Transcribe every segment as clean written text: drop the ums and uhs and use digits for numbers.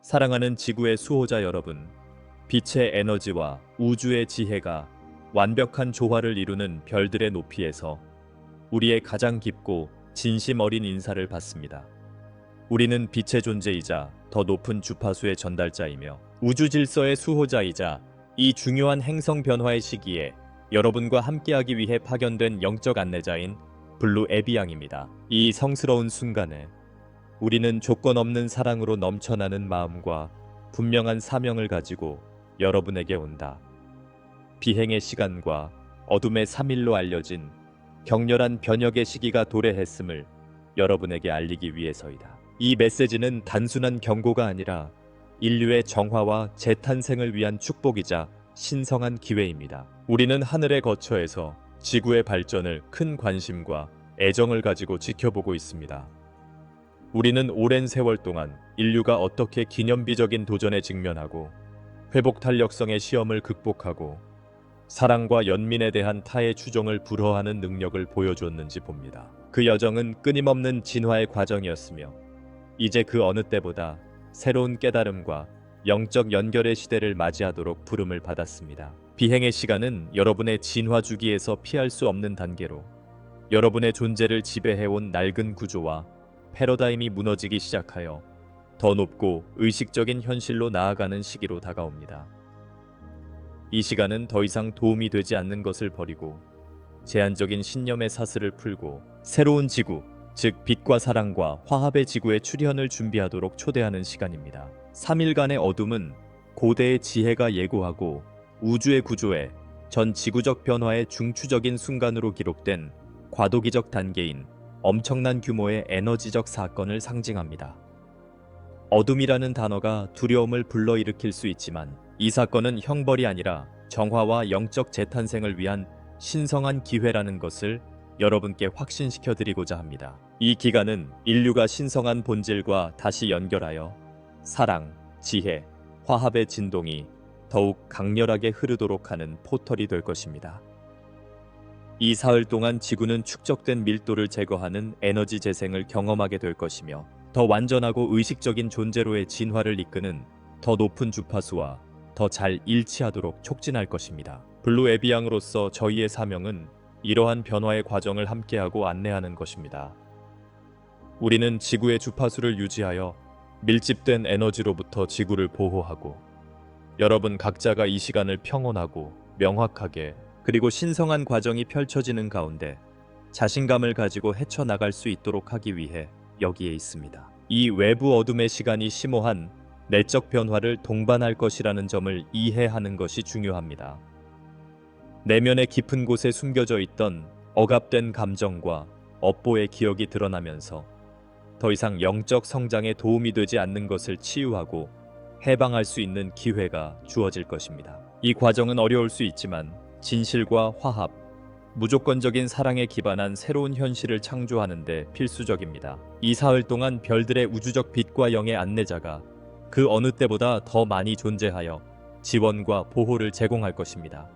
사랑하는 지구의 수호자 여러분, 빛의 에너지와 우주의 지혜가 완벽한 조화를 이루는 별들의 높이에서 우리의 가장 깊고 진심 어린 인사를 받습니다. 우리는 빛의 존재이자 더 높은 주파수의 전달자이며 우주 질서의 수호자이자 이 중요한 행성 변화의 시기에 여러분과 함께하기 위해 파견된 영적 안내자인 블루 에비양입니다. 이 성스러운 순간에 우리는 조건 없는 사랑으로 넘쳐나는 마음과 분명한 사명을 가지고 여러분에게 온다. 비행의 시간과 어둠의 3일로 알려진 격렬한 변혁의 시기가 도래했음을 여러분에게 알리기 위해서이다. 이 메시지는 단순한 경고가 아니라 인류의 정화와 재탄생을 위한 축복이자 신성한 기회입니다. 우리는 하늘의 거처에서 지구의 발전을 큰 관심과 애정을 가지고 지켜보고 있습니다. 우리는 오랜 세월 동안 인류가 어떻게 기념비적인 도전에 직면하고 회복 탄력성의 시험을 극복하고 사랑과 연민에 대한 타의 추종을 불허하는 능력을 보여주었는지 봅니다. 그 여정은 끊임없는 진화의 과정이었으며 이제 그 어느 때보다 새로운 깨달음과 영적 연결의 시대를 맞이하도록 부름을 받았습니다. 비행의 시간은 여러분의 진화 주기에서 피할 수 없는 단계로 여러분의 존재를 지배해온 낡은 구조와 패러다임이 무너지기 시작하여 더 높고 의식적인 현실로 나아가는 시기로 다가옵니다. 이 시간은 더 이상 도움이 되지 않는 것을 버리고 제한적인 신념의 사슬을 풀고 새로운 지구, 즉 빛과 사랑과 화합의 지구의 출현을 준비하도록 초대하는 시간입니다. 3일간의 어둠은 고대의 지혜가 예고하고 우주의 구조에 전 지구적 변화의 중추적인 순간으로 기록된 과도기적 단계인 엄청난 규모의 에너지적 사건을 상징합니다. 어둠이라는 단어가 두려움을 불러일으킬 수 있지만 이 사건은 형벌이 아니라 정화와 영적 재탄생을 위한 신성한 기회라는 것을 여러분께 확신시켜 드리고자 합니다. 이 기간은 인류가 신성한 본질과 다시 연결하여 사랑, 지혜, 화합의 진동이 더욱 강렬하게 흐르도록 하는 포털이 될 것입니다. 이 사흘 동안 지구는 축적된 밀도를 제거하는 에너지 재생을 경험하게 될 것이며 더 완전하고 의식적인 존재로의 진화를 이끄는 더 높은 주파수와 더 잘 일치하도록 촉진할 것입니다. 블루 에비양으로서 저희의 사명은 이러한 변화의 과정을 함께하고 안내하는 것입니다. 우리는 지구의 주파수를 유지하여 밀집된 에너지로부터 지구를 보호하고 여러분 각자가 이 시간을 평온하고 명확하게 그리고 신성한 과정이 펼쳐지는 가운데 자신감을 가지고 헤쳐나갈 수 있도록 하기 위해 여기에 있습니다. 이 외부 어둠의 시간이 심오한 내적 변화를 동반할 것이라는 점을 이해하는 것이 중요합니다. 내면의 깊은 곳에 숨겨져 있던 억압된 감정과 업보의 기억이 드러나면서 더 이상 영적 성장에 도움이 되지 않는 것을 치유하고 해방할 수 있는 기회가 주어질 것입니다. 이 과정은 어려울 수 있지만 진실과 화합, 무조건적인 사랑에 기반한 새로운 현실을 창조하는 데 필수적입니다. 이 사흘 동안 별들의 우주적 빛과 영의 안내자가 그 어느 때보다 더 많이 존재하여 지원과 보호를 제공할 것입니다.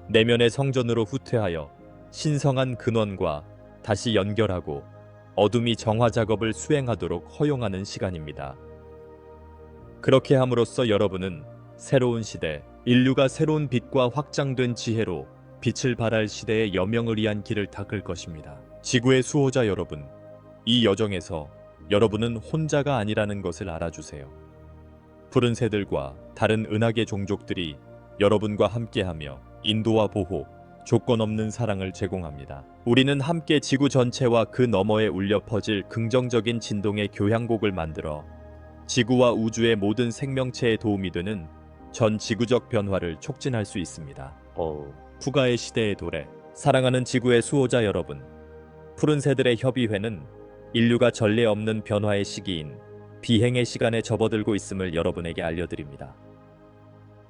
내면의 성전으로 후퇴하여 신성한 근원과 다시 연결하고 어둠이 정화 작업을 수행하도록 허용하는 시간입니다. 그렇게 함으로써 여러분은 새로운 시대, 인류가 새로운 빛과 확장된 지혜로 빛을 발할 시대의 여명을 위한 길을 닦을 것입니다. 지구의 수호자 여러분, 이 여정에서 여러분은 혼자가 아니라는 것을 알아주세요. 푸른 새들과 다른 은하계 종족들이 여러분과 함께하며 인도와 보호, 조건 없는 사랑을 제공합니다. 우리는 함께 지구 전체와 그 너머에 울려 퍼질 긍정적인 진동의 교향곡을 만들어 지구와 우주의 모든 생명체에 도움이 되는 전 지구적 변화를 촉진할 수 있습니다. 푸가의 시대의 도래, 사랑하는 지구의 수호자 여러분, 푸른 새들의 협의회는 인류가 전례 없는 변화의 시기인 비행의 시간에 접어들고 있음을 여러분에게 알려드립니다.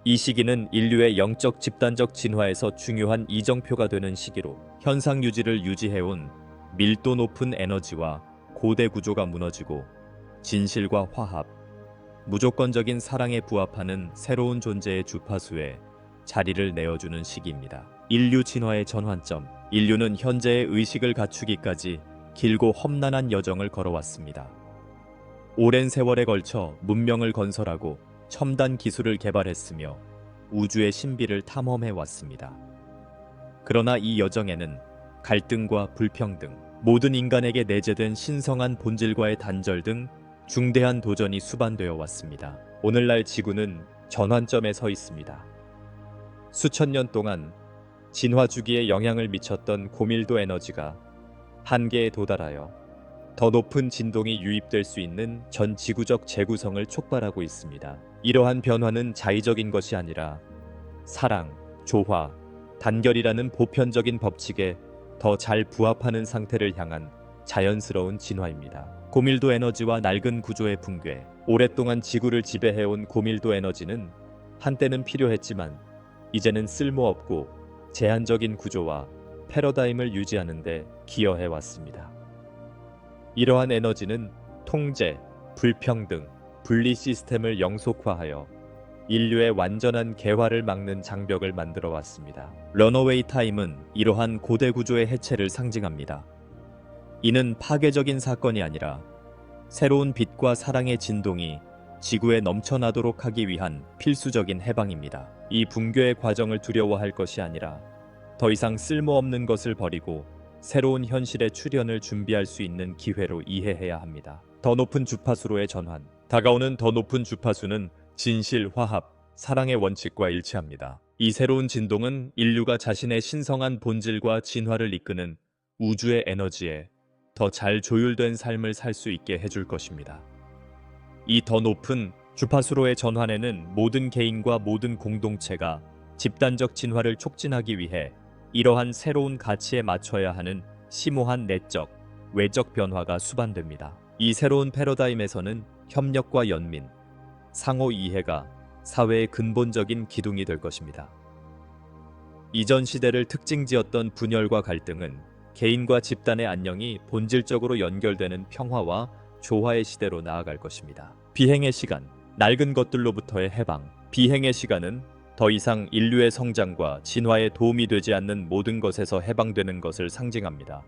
이 시기는 인류의 영적 집단적 진화에서 중요한 이정표가 되는 시기로 현상 유지를 유지해온 밀도 높은 에너지와 고대 구조가 무너지고 진실과 화합, 무조건적인 사랑에 부합하는 새로운 존재의 주파수에 자리를 내어주는 시기입니다. 인류 진화의 전환점, 인류는 현재의 의식을 갖추기까지 길고 험난한 여정을 걸어왔습니다. 오랜 세월에 걸쳐 문명을 건설하고 첨단 기술을 개발했으며 우주의 신비를 탐험해 왔습니다. 그러나 이 여정에는 갈등과 불평등, 모든 인간에게 내재된 신성한 본질과의 단절 등 중대한 도전이 수반되어 왔습니다. 오늘날 지구는 전환점에 서 있습니다. 수천 년 동안 진화 주기에 영향을 미쳤던 고밀도 에너지가 한계에 도달하여 더 높은 진동이 유입될 수 있는 전 지구적 재구성을 촉발하고 있습니다. 이러한 변화는 자의적인 것이 아니라 사랑, 조화, 단결이라는 보편적인 법칙에 더 잘 부합하는 상태를 향한 자연스러운 진화입니다. 고밀도 에너지와 낡은 구조의 붕괴. 오랫동안 지구를 지배해온 고밀도 에너지는 한때는 필요했지만 이제는 쓸모없고 제한적인 구조와 패러다임을 유지하는 데 기여해 왔습니다. 이러한 에너지는 통제, 불평등, 분리 시스템을 영속화하여 인류의 완전한 개화를 막는 장벽을 만들어 왔습니다. 런어웨이 타임은 이러한 고대 구조의 해체를 상징합니다. 이는 파괴적인 사건이 아니라 새로운 빛과 사랑의 진동이 지구에 넘쳐나도록 하기 위한 필수적인 해방입니다. 이 붕괴의 과정을 두려워할 것이 아니라 더 이상 쓸모없는 것을 버리고 새로운 현실의 출현을 준비할 수 있는 기회로 이해해야 합니다. 더 높은 주파수로의 전환. 다가오는 더 높은 주파수는 진실, 화합, 사랑의 원칙과 일치합니다. 이 새로운 진동은 인류가 자신의 신성한 본질과 진화를 이끄는 우주의 에너지에 더 잘 조율된 삶을 살 수 있게 해줄 것입니다. 이 더 높은 주파수로의 전환에는 모든 개인과 모든 공동체가 집단적 진화를 촉진하기 위해 이러한 새로운 가치에 맞춰야 하는 심오한 내적, 외적 변화가 수반됩니다. 이 새로운 패러다임에서는 협력과 연민, 상호 이해가 사회의 근본적인 기둥이 될 것입니다. 이전 시대를 특징지었던 분열과 갈등은 개인과 집단의 안녕이 본질적으로 연결되는 평화와 조화의 시대로 나아갈 것입니다. 비행의 시간, 낡은 것들로부터의 해방. 비행의 시간은 더 이상 인류의 성장과 진화에 도움이 되지 않는 모든 것에서 해방되는 것을 상징합니다.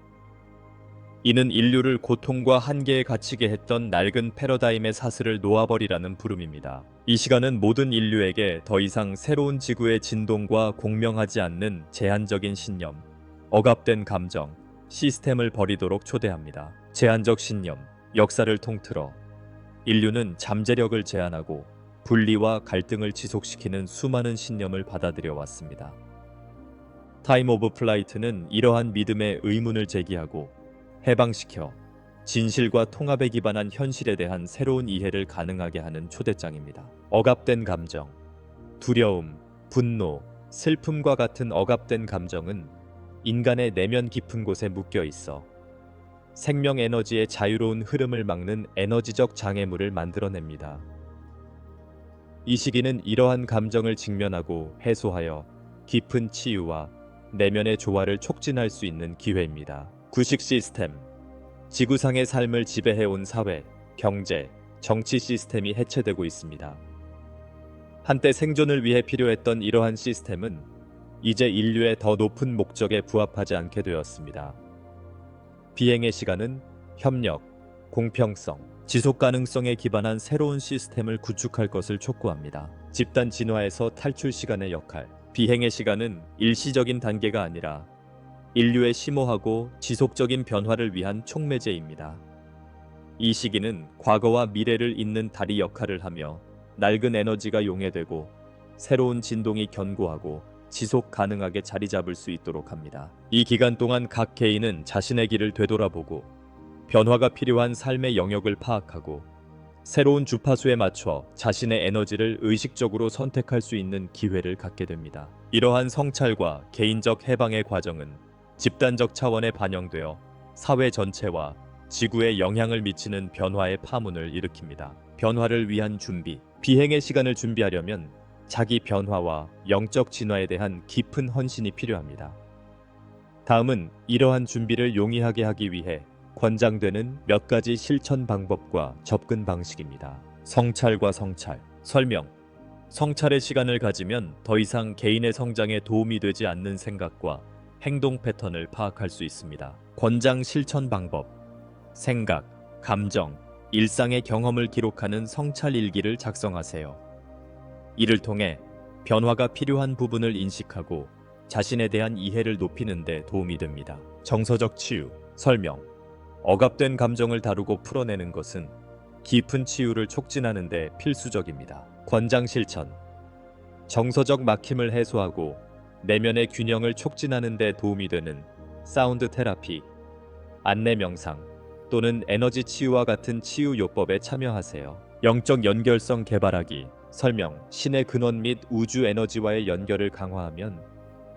이는 인류를 고통과 한계에 갇히게 했던 낡은 패러다임의 사슬을 놓아버리라는 부름입니다. 이 시간은 모든 인류에게 더 이상 새로운 지구의 진동과 공명하지 않는 제한적인 신념, 억압된 감정, 시스템을 버리도록 초대합니다. 제한적 신념, 역사를 통틀어 인류는 잠재력을 제한하고 분리와 갈등을 지속시키는 수많은 신념을 받아들여 왔습니다. 타임 오브 플라이트는 이러한 믿음의 의문을 제기하고 해방시켜 진실과 통합에 기반한 현실에 대한 새로운 이해를 가능하게 하는 초대장입니다. 억압된 감정, 두려움, 분노, 슬픔과 같은 억압된 감정은 인간의 내면 깊은 곳에 묶여 있어 생명 에너지의 자유로운 흐름을 막는 에너지적 장애물을 만들어냅니다. 이 시기는 이러한 감정을 직면하고 해소하여 깊은 치유와 내면의 조화를 촉진할 수 있는 기회입니다. 구식 시스템. 지구상의 삶을 지배해온 사회, 경제, 정치 시스템이 해체되고 있습니다. 한때 생존을 위해 필요했던 이러한 시스템은 이제 인류의 더 높은 목적에 부합하지 않게 되었습니다. 비행의 시간은 협력, 공평성, 지속 가능성에 기반한 새로운 시스템을 구축할 것을 촉구합니다. 집단 진화에서 탈출 시간의 역할. 비행의 시간은 일시적인 단계가 아니라 인류의 심오하고 지속적인 변화를 위한 촉매제입니다. 이 시기는 과거와 미래를 잇는 다리 역할을 하며 낡은 에너지가 용해되고 새로운 진동이 견고하고 지속 가능하게 자리 잡을 수 있도록 합니다. 이 기간 동안 각 개인은 자신의 길을 되돌아보고 변화가 필요한 삶의 영역을 파악하고 새로운 주파수에 맞춰 자신의 에너지를 의식적으로 선택할 수 있는 기회를 갖게 됩니다. 이러한 성찰과 개인적 해방의 과정은 집단적 차원에 반영되어 사회 전체와 지구에 영향을 미치는 변화의 파문을 일으킵니다. 변화를 위한 준비. 비행의 시간을 준비하려면 자기 변화와 영적 진화에 대한 깊은 헌신이 필요합니다. 다음은 이러한 준비를 용이하게 하기 위해 권장되는 몇 가지 실천 방법과 접근 방식입니다. 성찰과 성찰. 설명. 성찰의 시간을 가지면 더 이상 개인의 성장에 도움이 되지 않는 생각과 행동 패턴을 파악할 수 있습니다. 권장 실천 방법. 생각, 감정, 일상의 경험을 기록하는 성찰 일기를 작성하세요. 이를 통해 변화가 필요한 부분을 인식하고 자신에 대한 이해를 높이는 데 도움이 됩니다. 정서적 치유, 설명. 억압된 감정을 다루고 풀어내는 것은 깊은 치유를 촉진하는 데 필수적입니다. 권장 실천. 정서적 막힘을 해소하고 내면의 균형을 촉진하는 데 도움이 되는 사운드 테라피, 안내 명상 또는 에너지 치유와 같은 치유 요법에 참여하세요. 영적 연결성 개발하기. 설명. 신의 근원 및 우주 에너지와의 연결을 강화하면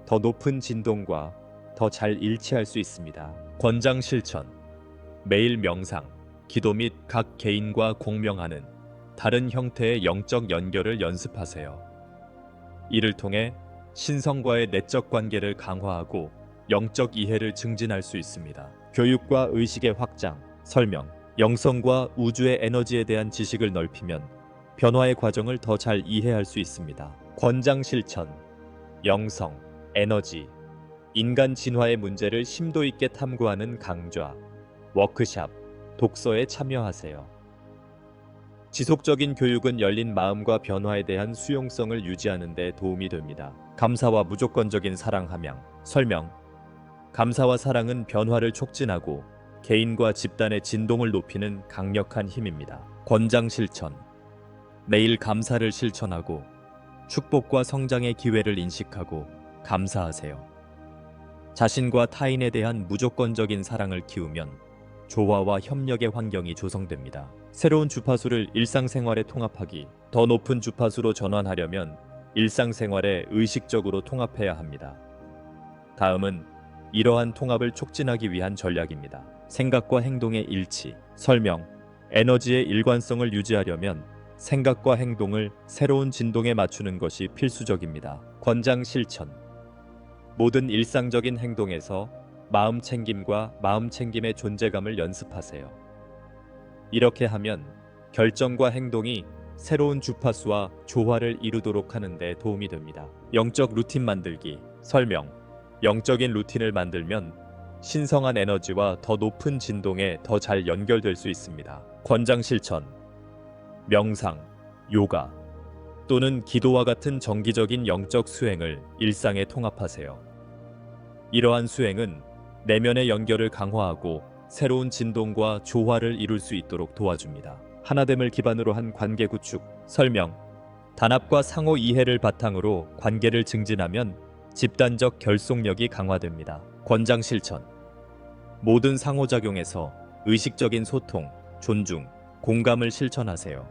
더 높은 진동과 더 잘 일치할 수 있습니다. 권장 실천. 매일 명상, 기도 및 각 개인과 공명하는 다른 형태의 영적 연결을 연습하세요. 이를 통해 신성과의 내적 관계를 강화하고 영적 이해를 증진할 수 있습니다. 교육과 의식의 확장, 설명. 영성과 우주의 에너지에 대한 지식을 넓히면 변화의 과정을 더 잘 이해할 수 있습니다. 권장 실천. 영성, 에너지, 인간 진화의 문제를 심도 있게 탐구하는 강좌, 워크샵, 독서에 참여하세요. 지속적인 교육은 열린 마음과 변화에 대한 수용성을 유지하는 데 도움이 됩니다. 감사와 무조건적인 사랑 함양. 설명. 감사와 사랑은 변화를 촉진하고 개인과 집단의 진동을 높이는 강력한 힘입니다. 권장 실천. 매일 감사를 실천하고 축복과 성장의 기회를 인식하고 감사하세요. 자신과 타인에 대한 무조건적인 사랑을 키우면 조화와 협력의 환경이 조성됩니다. 새로운 주파수를 일상생활에 통합하기. 더 높은 주파수로 전환하려면 일상생활에 의식적으로 통합해야 합니다. 다음은 이러한 통합을 촉진하기 위한 전략입니다. 생각과 행동의 일치. 설명. 에너지의 일관성을 유지하려면 생각과 행동을 새로운 진동에 맞추는 것이 필수적입니다. 권장 실천. 모든 일상적인 행동에서 마음 챙김과 마음 챙김의 존재감을 연습하세요. 이렇게 하면 결정과 행동이 새로운 주파수와 조화를 이루도록 하는 데 도움이 됩니다. 영적 루틴 만들기. 설명. 영적인 루틴을 만들면 신성한 에너지와 더 높은 진동에 더 잘 연결될 수 있습니다. 권장 실천. 명상, 요가 또는 기도와 같은 정기적인 영적 수행을 일상에 통합하세요. 이러한 수행은 내면의 연결을 강화하고 새로운 진동과 조화를 이룰 수 있도록 도와줍니다. 하나됨을 기반으로 한 관계 구축. 설명. 단합과 상호 이해를 바탕으로 관계를 증진하면 집단적 결속력이 강화됩니다. 권장 실천. 모든 상호작용에서 의식적인 소통, 존중, 공감을 실천하세요.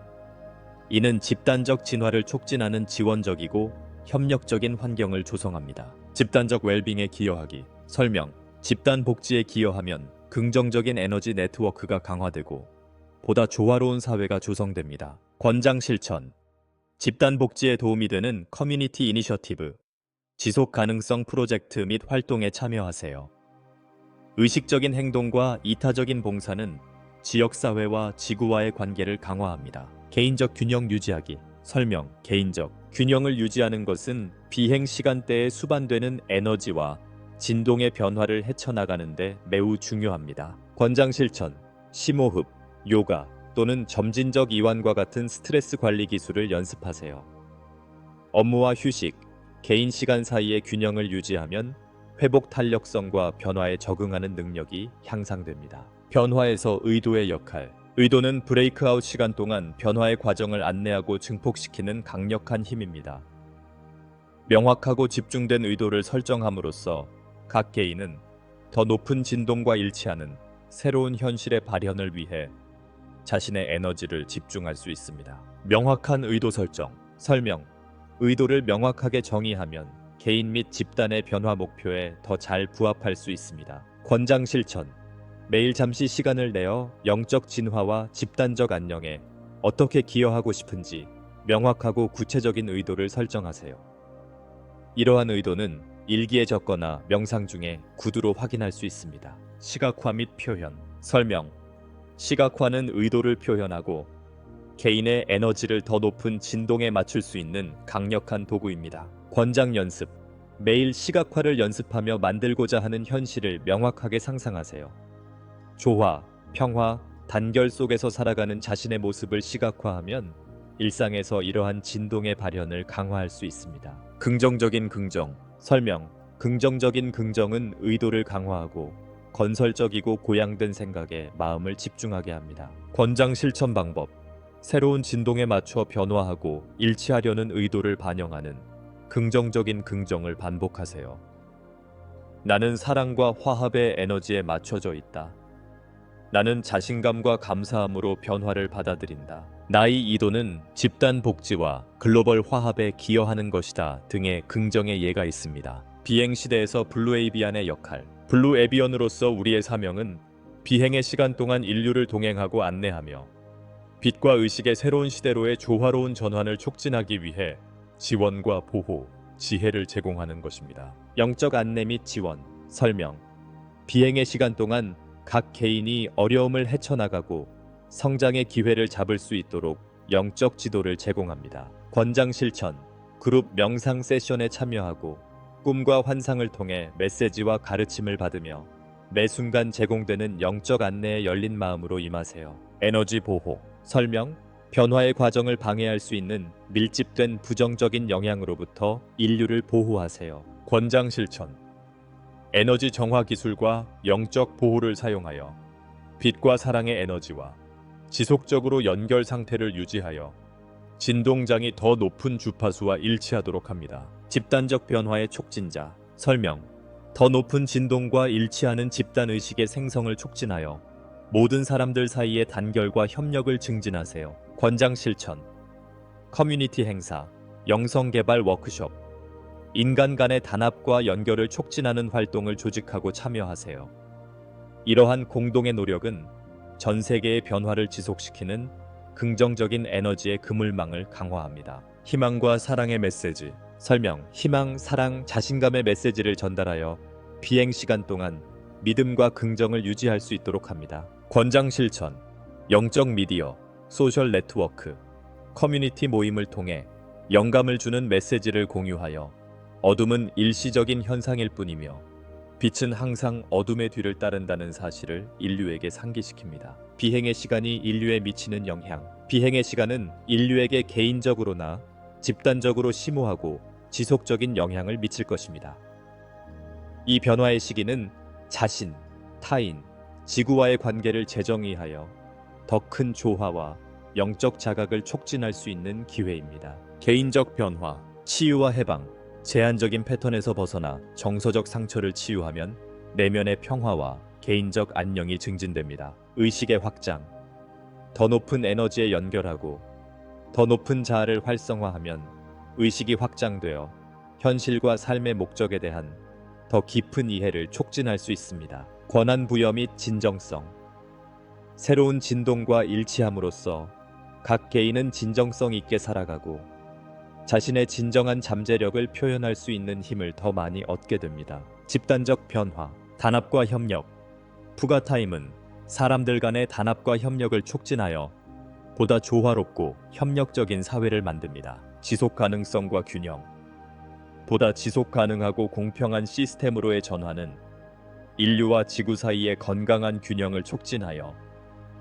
이는 집단적 진화를 촉진하는 지원적이고 협력적인 환경을 조성합니다. 집단적 웰빙에 기여하기. 설명. 집단 복지에 기여하면 긍정적인 에너지 네트워크가 강화되고 보다 조화로운 사회가 조성됩니다. 권장 실천. 집단 복지에 도움이 되는 커뮤니티 이니셔티브, 지속 가능성 프로젝트 및 활동에 참여하세요. 의식적인 행동과 이타적인 봉사는 지역사회와 지구와의 관계를 강화합니다. 개인적 균형 유지하기. 설명. 개인적 균형을 유지하는 것은 비행 시간대에 수반되는 에너지와 진동의 변화를 헤쳐나가는 데 매우 중요합니다. 권장 실천. 심호흡, 요가 또는 점진적 이완과 같은 스트레스 관리 기술을 연습하세요. 업무와 휴식, 개인 시간 사이의 균형을 유지하면 회복 탄력성과 변화에 적응하는 능력이 향상됩니다. 변화에서 의도의 역할. 의도는 브레이크아웃 시간 동안 변화의 과정을 안내하고 증폭시키는 강력한 힘입니다. 명확하고 집중된 의도를 설정함으로써 각 개인은 더 높은 진동과 일치하는 새로운 현실의 발현을 위해 자신의 에너지를 집중할 수 있습니다. 명확한 의도 설정. 설명. 의도를 명확하게 정의하면 개인 및 집단의 변화 목표에 더 잘 부합할 수 있습니다. 권장 실천. 매일 잠시 시간을 내어 영적 진화와 집단적 안녕에 어떻게 기여하고 싶은지 명확하고 구체적인 의도를 설정하세요. 이러한 의도는 일기에 적거나 명상 중에 구두로 확인할 수 있습니다. 시각화 및 표현. 설명. 시각화는 의도를 표현하고 개인의 에너지를 더 높은 진동에 맞출 수 있는 강력한 도구입니다. 권장 연습. 매일 시각화를 연습하며 만들고자 하는 현실을 명확하게 상상하세요. 조화, 평화, 단결 속에서 살아가는 자신의 모습을 시각화하면 일상에서 이러한 진동의 발현을 강화할 수 있습니다. 긍정적인 긍정. 설명. 긍정적인 긍정은 의도를 강화하고 건설적이고 고양된 생각에 마음을 집중하게 합니다. 권장 실천 방법. 새로운 진동에 맞춰 변화하고 일치하려는 의도를 반영하는 긍정적인 긍정을 반복하세요. 나는 사랑과 화합의 에너지에 맞춰져 있다. 나는 자신감과 감사함으로 변화를 받아들인다. 나의 이도는 집단 복지와 글로벌 화합에 기여하는 것이다 등의 긍정의 예가 있습니다. 비행 시대에서 블루에이비안의 역할. 블루에비언으로서 우리의 사명은 비행의 시간 동안 인류를 동행하고 안내하며 빛과 의식의 새로운 시대로의 조화로운 전환을 촉진하기 위해 지원과 보호, 지혜를 제공하는 것입니다. 영적 안내 및 지원. 설명. 비행의 시간 동안 각 개인이 어려움을 헤쳐나가고 성장의 기회를 잡을 수 있도록 영적 지도를 제공합니다. 권장 실천. 그룹 명상 세션에 참여하고 꿈과 환상을 통해 메시지와 가르침을 받으며 매 순간 제공되는 영적 안내에 열린 마음으로 임하세요. 에너지 보호. 설명. 변화의 과정을 방해할 수 있는 밀집된 부정적인 영향으로부터 인류를 보호하세요. 권장 실천. 에너지 정화 기술과 영적 보호를 사용하여 빛과 사랑의 에너지와 지속적으로 연결 상태를 유지하여 진동장이 더 높은 주파수와 일치하도록 합니다. 집단적 변화의 촉진자. 설명. 더 높은 진동과 일치하는 집단 의식의 생성을 촉진하여 모든 사람들 사이의 단결과 협력을 증진하세요. 권장 실천. 커뮤니티 행사, 영성 개발 워크숍, 인간 간의 단합과 연결을 촉진하는 활동을 조직하고 참여하세요. 이러한 공동의 노력은 전 세계의 변화를 지속시키는 긍정적인 에너지의 그물망을 강화합니다. 희망과 사랑의 메시지. 설명. 희망, 사랑, 자신감의 메시지를 전달하여 비행 시간 동안 믿음과 긍정을 유지할 수 있도록 합니다. 권장 실천. 영적 미디어, 소셜 네트워크, 커뮤니티 모임을 통해 영감을 주는 메시지를 공유하여 어둠은 일시적인 현상일 뿐이며 빛은 항상 어둠의 뒤를 따른다는 사실을 인류에게 상기시킵니다. 비행의 시간이 인류에 미치는 영향. 비행의 시간은 인류에게 개인적으로나 집단적으로 심오하고 지속적인 영향을 미칠 것입니다. 이 변화의 시기는 자신, 타인, 지구와의 관계를 재정의하여 더 큰 조화와 영적 자각을 촉진할 수 있는 기회입니다. 개인적 변화, 치유와 해방. 제한적인 패턴에서 벗어나 정서적 상처를 치유하면 내면의 평화와 개인적 안녕이 증진됩니다. 의식의 확장. 더 높은 에너지에 연결하고 더 높은 자아를 활성화하면 의식이 확장되어 현실과 삶의 목적에 대한 더 깊은 이해를 촉진할 수 있습니다. 권한 부여 및 진정성. 새로운 진동과 일치함으로써 각 개인은 진정성 있게 살아가고 자신의 진정한 잠재력을 표현할 수 있는 힘을 더 많이 얻게 됩니다. 집단적 변화, 단합과 협력. 푸가타임은 사람들 간의 단합과 협력을 촉진하여 보다 조화롭고 협력적인 사회를 만듭니다. 지속 가능성과 균형. 보다 지속 가능하고 공평한 시스템으로의 전환은 인류와 지구 사이의 건강한 균형을 촉진하여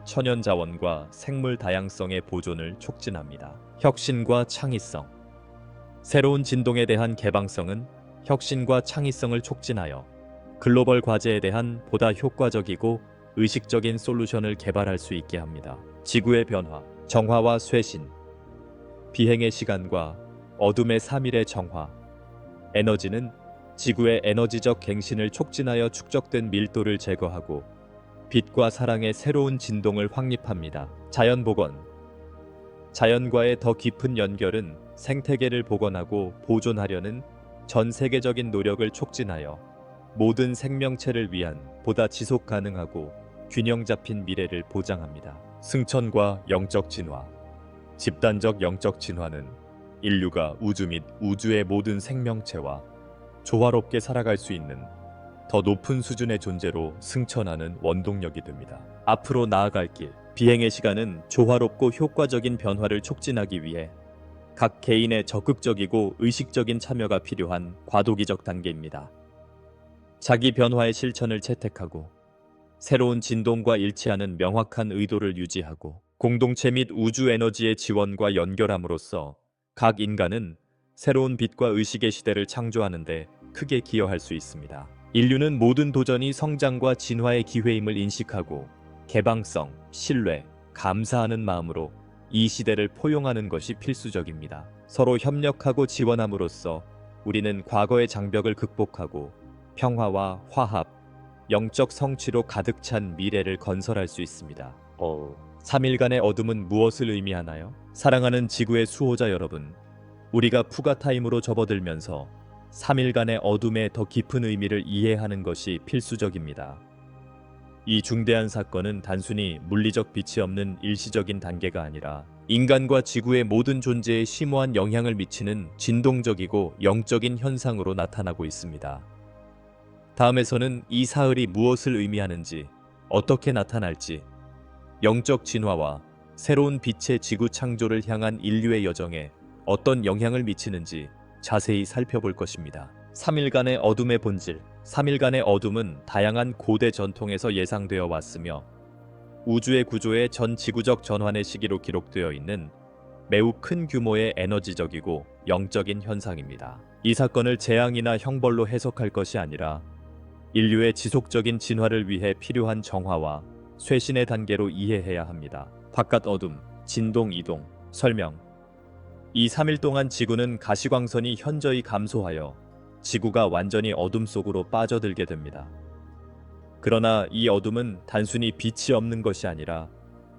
천연 자원과 생물 다양성의 보존을 촉진합니다. 혁신과 창의성. 새로운 진동에 대한 개방성은 혁신과 창의성을 촉진하여 글로벌 과제에 대한 보다 효과적이고 의식적인 솔루션을 개발할 수 있게 합니다. 지구의 변화, 정화와 쇄신. 비행의 시간과 어둠의 3일의 정화. 에너지는 지구의 에너지적 갱신을 촉진하여 축적된 밀도를 제거하고 빛과 사랑의 새로운 진동을 확립합니다. 자연복원. 자연과의 더 깊은 연결은 생태계를 복원하고 보존하려는 전 세계적인 노력을 촉진하여 모든 생명체를 위한 보다 지속 가능하고 균형 잡힌 미래를 보장합니다. 승천과 영적 진화. 집단적 영적 진화는 인류가 우주 및 우주의 모든 생명체와 조화롭게 살아갈 수 있는 더 높은 수준의 존재로 승천하는 원동력이 됩니다. 앞으로 나아갈 길. 비행의 시간은 조화롭고 효과적인 변화를 촉진하기 위해 각 개인의 적극적이고 의식적인 참여가 필요한 과도기적 단계입니다. 자기 변화의 실천을 채택하고 새로운 진동과 일치하는 명확한 의도를 유지하고 공동체 및 우주 에너지의 지원과 연결함으로써 각 인간은 새로운 빛과 의식의 시대를 창조하는 데 크게 기여할 수 있습니다. 인류는 모든 도전이 성장과 진화의 기회임을 인식하고 개방성, 신뢰, 감사하는 마음으로 이 시대를 포용하는 것이 필수적입니다. 서로 협력하고 지원함으로써 우리는 과거의 장벽을 극복하고 평화와 화합, 영적 성취로 가득 찬 미래를 건설할 수 있습니다. 3일간의 어둠은 무엇을 의미하나요? 사랑하는 지구의 수호자 여러분, 우리가 푸가타임으로 접어들면서 3일간의 어둠의 더 깊은 의미를 이해하는 것이 필수적입니다. 이 중대한 사건은 단순히 물리적 빛이 없는 일시적인 단계가 아니라 인간과 지구의 모든 존재에 심오한 영향을 미치는 진동적이고 영적인 현상으로 나타나고 있습니다. 다음에서는 이 사흘이 무엇을 의미하는지, 어떻게 나타날지, 영적 진화와 새로운 빛의 지구 창조를 향한 인류의 여정에 어떤 영향을 미치는지 자세히 살펴볼 것입니다. 3일간의 어둠의 본질. 3일간의 어둠은 다양한 고대 전통에서 예상되어 왔으며 우주의 구조의 전 지구적 전환의 시기로 기록되어 있는 매우 큰 규모의 에너지적이고 영적인 현상입니다. 이 사건을 재앙이나 형벌로 해석할 것이 아니라 인류의 지속적인 진화를 위해 필요한 정화와 쇄신의 단계로 이해해야 합니다. 바깥 어둠, 진동 이동, 설명. 이 3일 동안 지구는 가시광선이 현저히 감소하여 지구가 완전히 어둠 속으로 빠져들게 됩니다. 그러나 이 어둠은 단순히 빛이 없는 것이 아니라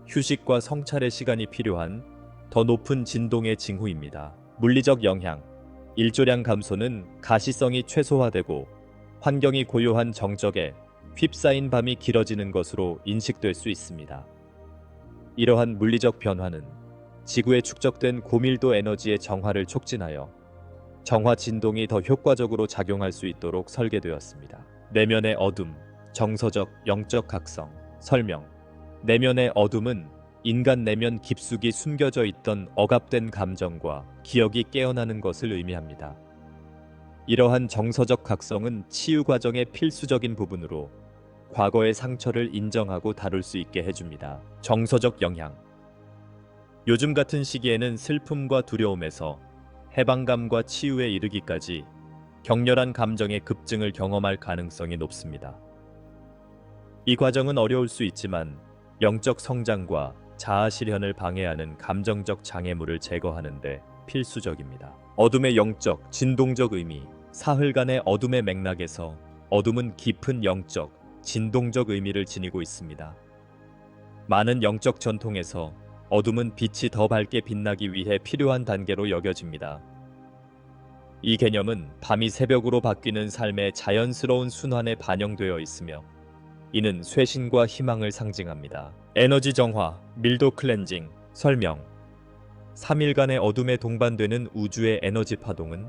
휴식과 성찰의 시간이 필요한 더 높은 진동의 징후입니다. 물리적 영향. 일조량 감소는 가시성이 최소화되고 환경이 고요한 정적에 휩싸인 밤이 길어지는 것으로 인식될 수 있습니다. 이러한 물리적 변화는 지구에 축적된 고밀도 에너지의 정화를 촉진하여 정화 진동이 더 효과적으로 작용할 수 있도록 설계되었습니다. 내면의 어둠, 정서적, 영적 각성, 설명. 내면의 어둠은 인간 내면 깊숙이 숨겨져 있던 억압된 감정과 기억이 깨어나는 것을 의미합니다. 이러한 정서적 각성은 치유 과정의 필수적인 부분으로 과거의 상처를 인정하고 다룰 수 있게 해줍니다. 정서적 영향. 요즘 같은 시기에는 슬픔과 두려움에서 해방감과 치유에 이르기까지 격렬한 감정의 급증을 경험할 가능성이 높습니다. 이 과정은 어려울 수 있지만 영적 성장과 자아 실현을 방해하는 감정적 장애물을 제거하는 데 필수적입니다. 어둠의 영적, 진동적 의미. 사흘간의 어둠의 맥락에서 어둠은 깊은 영적, 진동적 의미를 지니고 있습니다. 많은 영적 전통에서 어둠은 빛이 더 밝게 빛나기 위해 필요한 단계로 여겨집니다. 이 개념은 밤이 새벽으로 바뀌는 삶의 자연스러운 순환에 반영되어 있으며 이는 쇄신과 희망을 상징합니다. 에너지 정화, 밀도 클렌징, 설명. 3일간의 어둠에 동반되는 우주의 에너지 파동은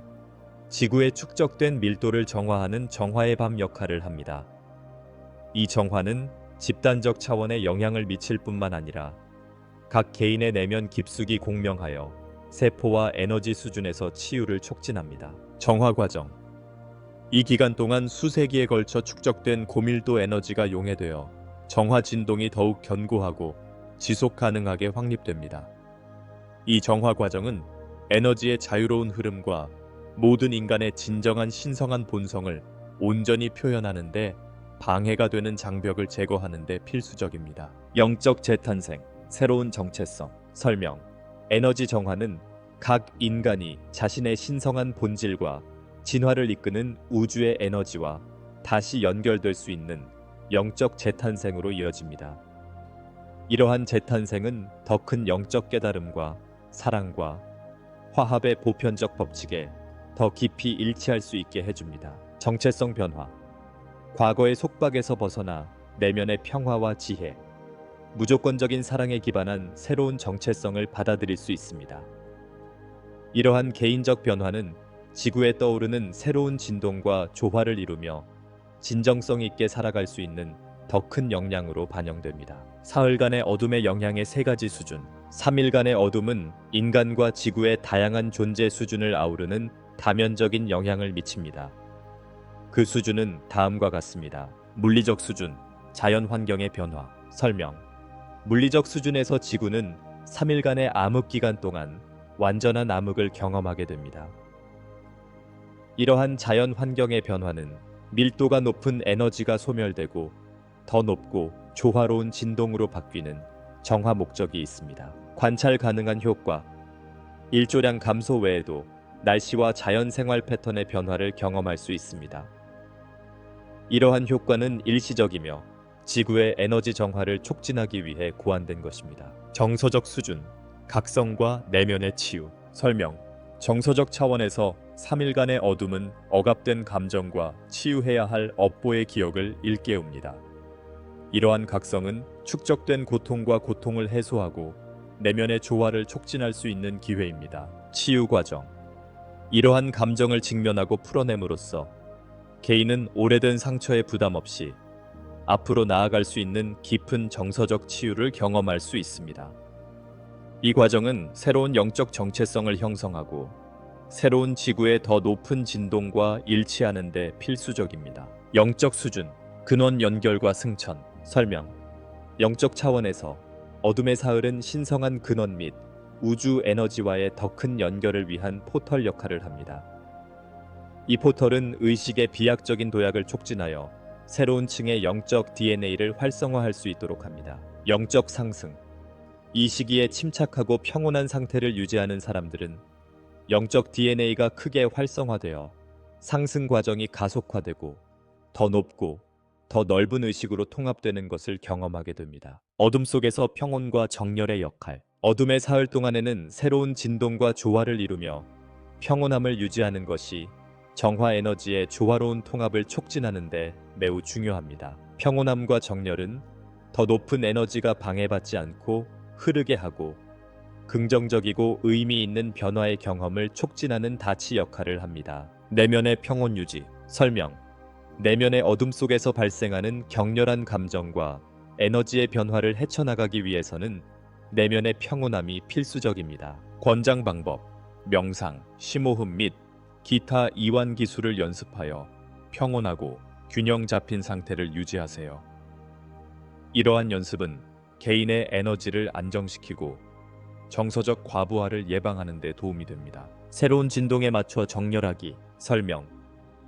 지구에 축적된 밀도를 정화하는 정화의 밤 역할을 합니다. 이 정화는 집단적 차원에 영향을 미칠 뿐만 아니라 각 개인의 내면 깊숙이 공명하여 세포와 에너지 수준에서 치유를 촉진합니다. 정화 과정. 이 기간 동안 수세기에 걸쳐 축적된 고밀도 에너지가 용해되어 정화 진동이 더욱 견고하고 지속 가능하게 확립됩니다. 이 정화 과정은 에너지의 자유로운 흐름과 모든 인간의 진정한 신성한 본성을 온전히 표현하는 데 방해가 되는 장벽을 제거하는 데 필수적입니다. 영적 재탄생, 새로운 정체성, 설명. 에너지 정화는 각 인간이 자신의 신성한 본질과 진화를 이끄는 우주의 에너지와 다시 연결될 수 있는 영적 재탄생으로 이어집니다. 이러한 재탄생은 더 큰 영적 깨달음과 사랑과 화합의 보편적 법칙에 더 깊이 일치할 수 있게 해줍니다. 정체성 변화. 과거의 속박에서 벗어나 내면의 평화와 지혜, 무조건적인 사랑에 기반한 새로운 정체성을 받아들일 수 있습니다. 이러한 개인적 변화는 지구에 떠오르는 새로운 진동과 조화를 이루며 진정성 있게 살아갈 수 있는 더 큰 역량으로 반영됩니다. 사흘간의 어둠의 영향의 세 가지 수준. 3일간의 어둠은 인간과 지구의 다양한 존재 수준을 아우르는 다면적인 영향을 미칩니다. 그 수준은 다음과 같습니다. 물리적 수준, 자연 환경의 변화. 설명. 물리적 수준에서 지구는 3일간의 암흑 기간 동안 완전한 암흑을 경험하게 됩니다. 이러한 자연 환경의 변화는 밀도가 높은 에너지가 소멸되고 더 높고 조화로운 진동으로 바뀌는 정화 목적이 있습니다. 관찰 가능한 효과. 일조량 감소 외에도 날씨와 자연 생활 패턴의 변화를 경험할 수 있습니다. 이러한 효과는 일시적이며 지구의 에너지 정화를 촉진하기 위해 고안된 것입니다. 정서적 수준, 각성과 내면의 치유. 설명. 정서적 차원에서 3일간의 어둠은 억압된 감정과 치유해야 할 업보의 기억을 일깨웁니다. 이러한 각성은 축적된 고통과 고통을 해소하고 내면의 조화를 촉진할 수 있는 기회입니다. 치유 과정. 이러한 감정을 직면하고 풀어냄으로써 개인은 오래된 상처에 부담 없이 앞으로 나아갈 수 있는 깊은 정서적 치유를 경험할 수 있습니다. 이 과정은 새로운 영적 정체성을 형성하고 새로운 지구의 더 높은 진동과 일치하는 데 필수적입니다. 영적 수준, 근원 연결과 승천. 설명. 영적 차원에서 어둠의 사흘은 신성한 근원 및 우주 에너지와의 더 큰 연결을 위한 포털 역할을 합니다. 이 포털은 의식의 비약적인 도약을 촉진하여 새로운 층의 영적 DNA를 활성화할 수 있도록 합니다. 영적 상승. 이 시기에 침착하고 평온한 상태를 유지하는 사람들은 영적 DNA가 크게 활성화되어 상승 과정이 가속화되고 더 높고 더 넓은 의식으로 통합되는 것을 경험하게 됩니다. 어둠 속에서 평온과 정열의 역할. 어둠의 사흘 동안에는 새로운 진동과 조화를 이루며 평온함을 유지하는 것이 정화 에너지의 조화로운 통합을 촉진하는 데 매우 중요합니다. 평온함과 정열은 더 높은 에너지가 방해받지 않고 흐르게 하고 긍정적이고 의미 있는 변화의 경험을 촉진하는 다치 역할을 합니다. 내면의 평온 유지. 설명. 내면의 어둠 속에서 발생하는 격렬한 감정과 에너지의 변화를 헤쳐나가기 위해서는 내면의 평온함이 필수적입니다. 권장 방법. 명상, 심호흡 및 기타 이완 기술을 연습하여 평온하고 균형 잡힌 상태를 유지하세요. 이러한 연습은 개인의 에너지를 안정시키고 정서적 과부하를 예방하는 데 도움이 됩니다. 새로운 진동에 맞춰 정렬하기. 설명.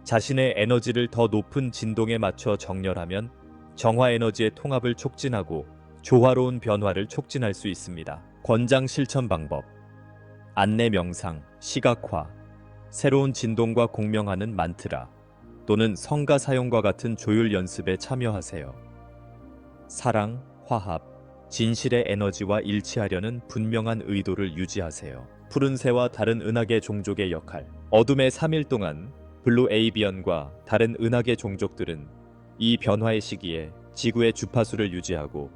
자신의 에너지를 더 높은 진동에 맞춰 정렬하면 정화 에너지의 통합을 촉진하고 조화로운 변화를 촉진할 수 있습니다. 권장 실천 방법. 안내 명상, 시각화, 새로운 진동과 공명하는 만트라 또는 성가 사용과 같은 조율 연습에 참여하세요. 사랑, 화합, 진실의 에너지와 일치하려는 분명한 의도를 유지하세요. 푸른 새와 다른 은하계 종족의 역할. 어둠의 3일 동안 블루 에이비언과 다른 은하계 종족들은 이 변화의 시기에 지구의 주파수를 유지하고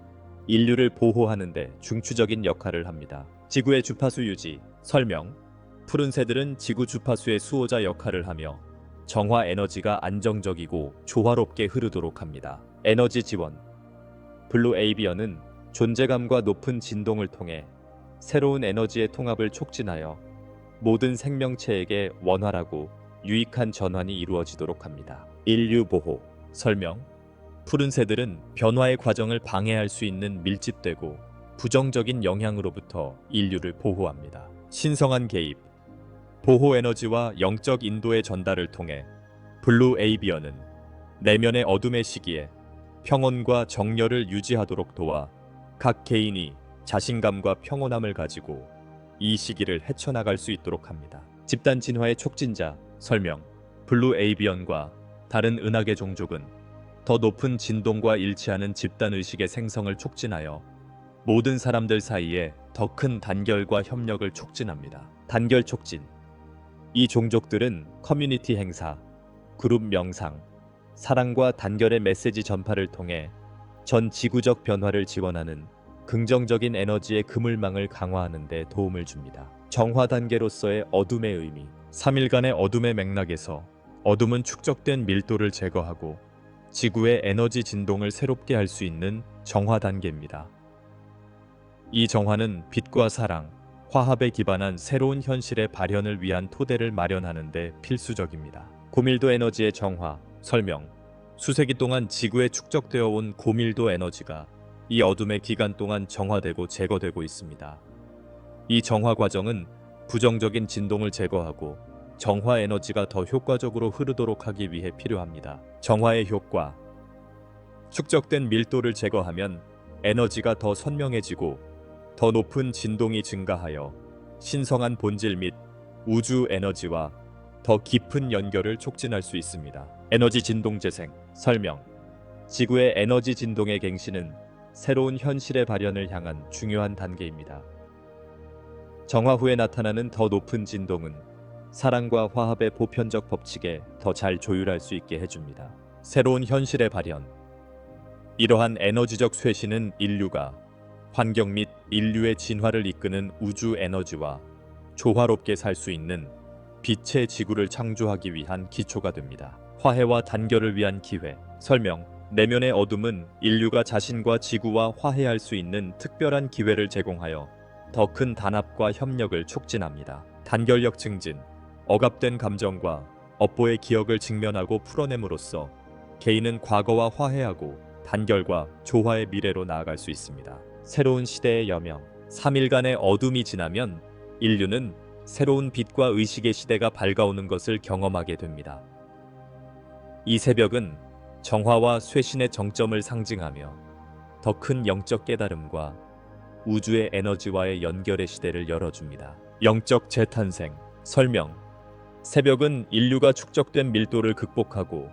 인류를 보호하는 데 중추적인 역할을 합니다. 지구의 주파수 유지. 설명. 푸른 새들은 지구 주파수의 수호자 역할을 하며 정화 에너지가 안정적이고 조화롭게 흐르도록 합니다. 에너지 지원. 블루 에이비언은 존재감과 높은 진동을 통해 새로운 에너지의 통합을 촉진하여 모든 생명체에게 원활하고 유익한 전환이 이루어지도록 합니다. 인류 보호. 설명. 푸른 새들은 변화의 과정을 방해할 수 있는 밀집되고 부정적인 영향으로부터 인류를 보호합니다. 신성한 개입. 보호 에너지와 영적 인도의 전달을 통해 블루 에이비언은 내면의 어둠의 시기에 평온과 정열을 유지하도록 도와 각 개인이 자신감과 평온함을 가지고 이 시기를 헤쳐나갈 수 있도록 합니다. 집단 진화의 촉진자. 설명. 블루 에이비언과 다른 은하계 종족은 더 높은 진동과 일치하는 집단 의식의 생성을 촉진하여 모든 사람들 사이에 더 큰 단결과 협력을 촉진합니다. 단결 촉진. 이 종족들은 커뮤니티 행사, 그룹 명상, 사랑과 단결의 메시지 전파를 통해 전 지구적 변화를 지원하는 긍정적인 에너지의 그물망을 강화하는 데 도움을 줍니다. 정화 단계로서의 어둠의 의미. 3일간의 어둠의 맥락에서 어둠은 축적된 밀도를 제거하고 지구의 에너지 진동을 새롭게 할 수 있는 정화 단계입니다. 이 정화는 빛과 사랑, 화합에 기반한 새로운 현실의 발현을 위한 토대를 마련하는 데 필수적입니다. 고밀도 에너지의 정화. 설명. 수세기 동안 지구에 축적되어 온 고밀도 에너지가 이 어둠의 기간 동안 정화되고 제거되고 있습니다. 이 정화 과정은 부정적인 진동을 제거하고 정화 에너지가 더 효과적으로 흐르도록 하기 위해 필요합니다. 정화의 효과. 축적된 밀도를 제거하면 에너지가 더 선명해지고 더 높은 진동이 증가하여 신성한 본질 및 우주 에너지와 더 깊은 연결을 촉진할 수 있습니다. 에너지 진동 재생. 설명. 지구의 에너지 진동의 갱신은 새로운 현실의 발현을 향한 중요한 단계입니다. 정화 후에 나타나는 더 높은 진동은 사랑과 화합의 보편적 법칙에 더 잘 조율할 수 있게 해줍니다. 새로운 현실의 발현. 이러한 에너지적 쇄신은 인류가 환경 및 인류의 진화를 이끄는 우주 에너지와 조화롭게 살 수 있는 빛의 지구를 창조하기 위한 기초가 됩니다. 화해와 단결을 위한 기회. 설명. 내면의 어둠은 인류가 자신과 지구와 화해할 수 있는 특별한 기회를 제공하여 더 큰 단합과 협력을 촉진합니다. 단결력 증진. 억압된 감정과 업보의 기억을 직면하고 풀어냄으로써 개인은 과거와 화해하고 단결과 조화의 미래로 나아갈 수 있습니다. 새로운 시대의 여명. 3일간의 어둠이 지나면 인류는 새로운 빛과 의식의 시대가 밝아오는 것을 경험하게 됩니다. 이 새벽은 정화와 쇄신의 정점을 상징하며 더 큰 영적 깨달음과 우주의 에너지와의 연결의 시대를 열어줍니다. 영적 재탄생. 설명. 새벽은 인류가 축적된 밀도를 극복하고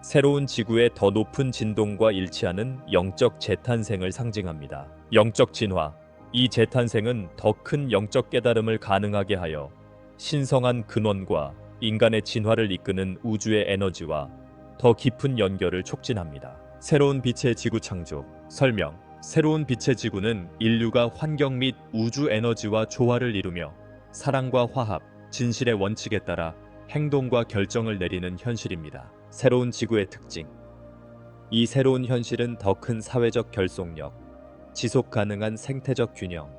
새로운 지구의 더 높은 진동과 일치하는 영적 재탄생을 상징합니다. 영적 진화. 이 재탄생은 더 큰 영적 깨달음을 가능하게 하여 신성한 근원과 인간의 진화를 이끄는 우주의 에너지와 더 깊은 연결을 촉진합니다. 새로운 빛의 지구 창조. 설명. 새로운 빛의 지구는 인류가 환경 및 우주 에너지와 조화를 이루며 사랑과 화합, 진실의 원칙에 따라 행동과 결정을 내리는 현실입니다. 새로운 지구의 특징. 이 새로운 현실은 더 큰 사회적 결속력, 지속 가능한 생태적 균형,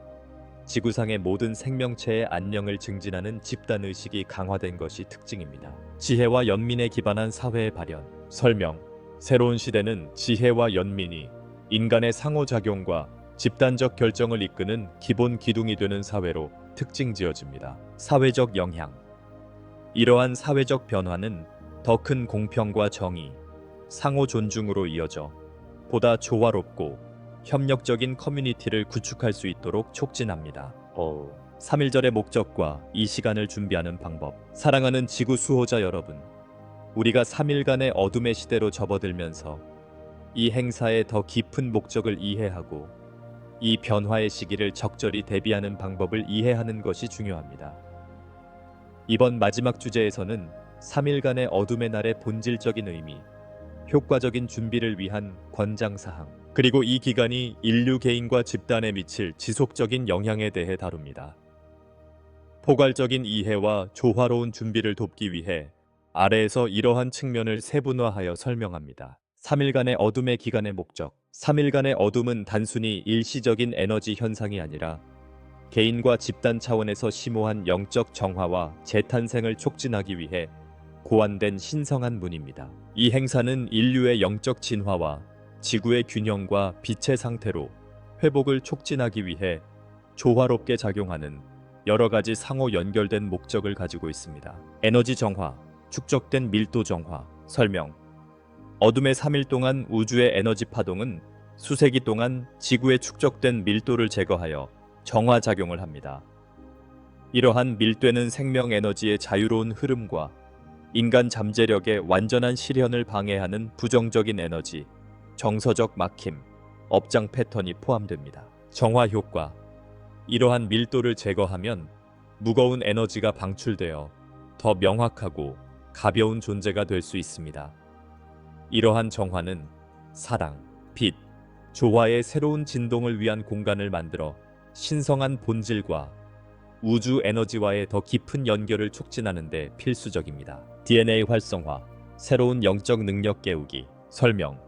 지구상의 모든 생명체의 안녕을 증진하는 집단 의식이 강화된 것이 특징입니다. 지혜와 연민에 기반한 사회의 발현. 설명. 새로운 시대는 지혜와 연민이 인간의 상호작용과 집단적 결정을 이끄는 기본 기둥이 되는 사회로 특징 지어집니다. 사회적 영향. 이러한 사회적 변화는 더 큰 공평과 정의, 상호 존중으로 이어져 보다 조화롭고 협력적인 커뮤니티를 구축할 수 있도록 촉진합니다. 3.1절의 목적과 이 시간을 준비하는 방법. 사랑하는 지구 수호자 여러분, 우리가 3일간의 어둠의 시대로 접어들면서 이 행사의 더 깊은 목적을 이해하고 이 변화의 시기를 적절히 대비하는 방법을 이해하는 것이 중요합니다. 이번 마지막 주제에서는 3일간의 어둠의 날의 본질적인 의미, 효과적인 준비를 위한 권장사항, 그리고 이 기간이 인류 개인과 집단에 미칠 지속적인 영향에 대해 다룹니다. 포괄적인 이해와 조화로운 준비를 돕기 위해 아래에서 이러한 측면을 세분화하여 설명합니다. 3일간의 어둠의 기간의 목적. 3일간의 어둠은 단순히 일시적인 에너지 현상이 아니라 개인과 집단 차원에서 심오한 영적 정화와 재탄생을 촉진하기 위해 고안된 신성한 문입니다. 이 행사는 인류의 영적 진화와 지구의 균형과 빛의 상태로 회복을 촉진하기 위해 조화롭게 작용하는 여러 가지 상호 연결된 목적을 가지고 있습니다. 에너지 정화, 축적된 밀도 정화. 설명. 어둠의 3일 동안 우주의 에너지 파동은 수세기 동안 지구에 축적된 밀도를 제거하여 정화 작용을 합니다. 이러한 밀되는 생명 에너지의 자유로운 흐름과 인간 잠재력의 완전한 실현을 방해하는 부정적인 에너지, 정서적 막힘, 업장 패턴이 포함됩니다. 정화 효과. 이러한 밀도를 제거하면 무거운 에너지가 방출되어 더 명확하고 가벼운 존재가 될 수 있습니다. 이러한 정화는 사랑, 빛, 조화의 새로운 진동을 위한 공간을 만들어 신성한 본질과 우주 에너지와의 더 깊은 연결을 촉진하는 데 필수적입니다. DNA 활성화, 새로운 영적 능력 깨우기. 설명.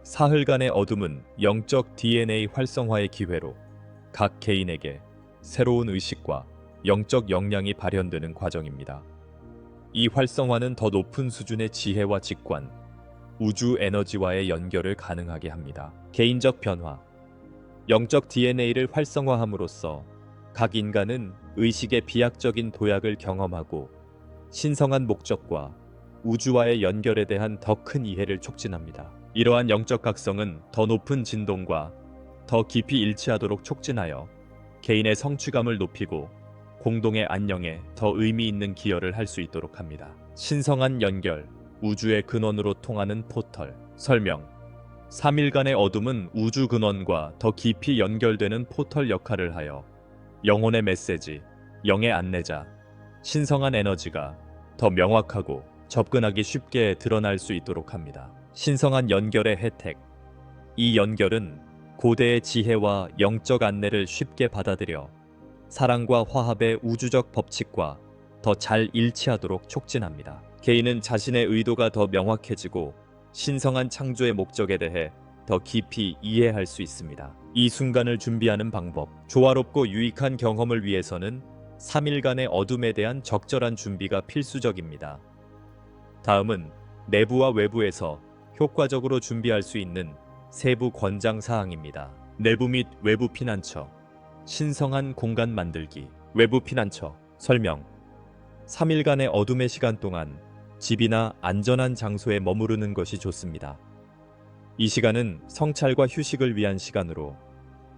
사흘간의 어둠은 영적 DNA 활성화의 기회로 각 개인에게 새로운 의식과 영적 역량이 발현되는 과정입니다. 이 활성화는 더 높은 수준의 지혜와 직관, 우주 에너지와의 연결을 가능하게 합니다. 개인적 변화. 영적 DNA를 활성화함으로써 각 인간은 의식의 비약적인 도약을 경험하고 신성한 목적과 우주와의 연결에 대한 더 큰 이해를 촉진합니다. 이러한 영적 각성은 더 높은 진동과 더 깊이 일치하도록 촉진하여 개인의 성취감을 높이고 공동의 안녕에 더 의미 있는 기여를 할 수 있도록 합니다. 신성한 연결, 우주의 근원으로 통하는 포털. 설명. 3일간의 어둠은 우주 근원과 더 깊이 연결되는 포털 역할을 하여 영혼의 메시지, 영의 안내자, 신성한 에너지가 더 명확하고 접근하기 쉽게 드러날 수 있도록 합니다. 신성한 연결의 혜택. 이 연결은 고대의 지혜와 영적 안내를 쉽게 받아들여 사랑과 화합의 우주적 법칙과 더 잘 일치하도록 촉진합니다. 개인은 자신의 의도가 더 명확해지고 신성한 창조의 목적에 대해 더 깊이 이해할 수 있습니다. 이 순간을 준비하는 방법. 조화롭고 유익한 경험을 위해서는 3일간의 어둠에 대한 적절한 준비가 필수적입니다. 다음은 내부와 외부에서 효과적으로 준비할 수 있는 세부 권장 사항입니다. 내부 및 외부 피난처. 신성한 공간 만들기. 외부 피난처. 설명. 3일간의 어둠의 시간 동안 집이나 안전한 장소에 머무르는 것이 좋습니다. 이 시간은 성찰과 휴식을 위한 시간으로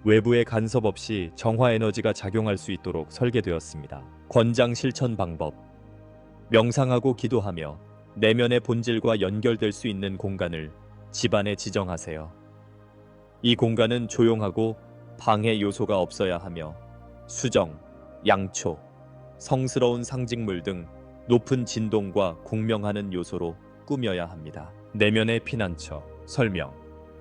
외부의 간섭 없이 정화 에너지가 작용할 수 있도록 설계되었습니다. 권장 실천 방법. 명상하고 기도하며 내면의 본질과 연결될 수 있는 공간을 집안에 지정하세요. 이 공간은 조용하고 방해 요소가 없어야 하며 수정, 양초, 성스러운 상징물 등 높은 진동과 공명하는 요소로 꾸며야 합니다. 내면의 피난처. 설명.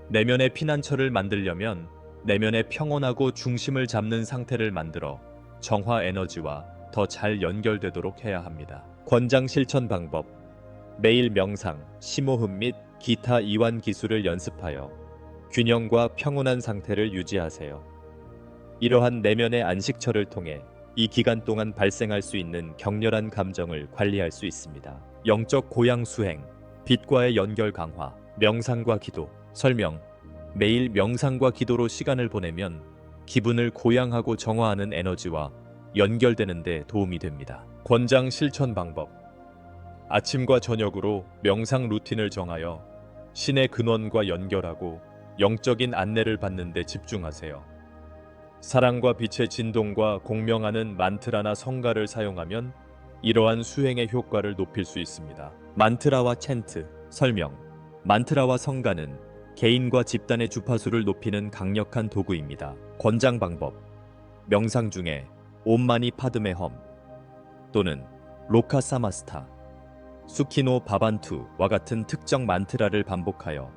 내면의 피난처를 만들려면 내면의 평온하고 중심을 잡는 상태를 만들어 정화 에너지와 더 잘 연결되도록 해야 합니다. 권장 실천 방법. 매일 명상, 심호흡 및 기타 이완 기술을 연습하여 균형과 평온한 상태를 유지하세요. 이러한 내면의 안식처를 통해 이 기간 동안 발생할 수 있는 격렬한 감정을 관리할 수 있습니다. 영적 고향 수행, 빛과의 연결 강화, 명상과 기도. 설명. 매일 명상과 기도로 시간을 보내면 기분을 고양하고 정화하는 에너지와 연결되는 데 도움이 됩니다. 권장 실천 방법. 아침과 저녁으로 명상 루틴을 정하여 신의 근원과 연결하고 영적인 안내를 받는 데 집중하세요. 사랑과 빛의 진동과 공명하는 만트라나 성가를 사용하면 이러한 수행의 효과를 높일 수 있습니다. 만트라와 챈트. 설명. 만트라와 성가는 개인과 집단의 주파수를 높이는 강력한 도구입니다. 권장 방법. 명상 중에 옴마니 파드메 험 또는 로카 사마스타, 수키노 바반투와 같은 특정 만트라를 반복하여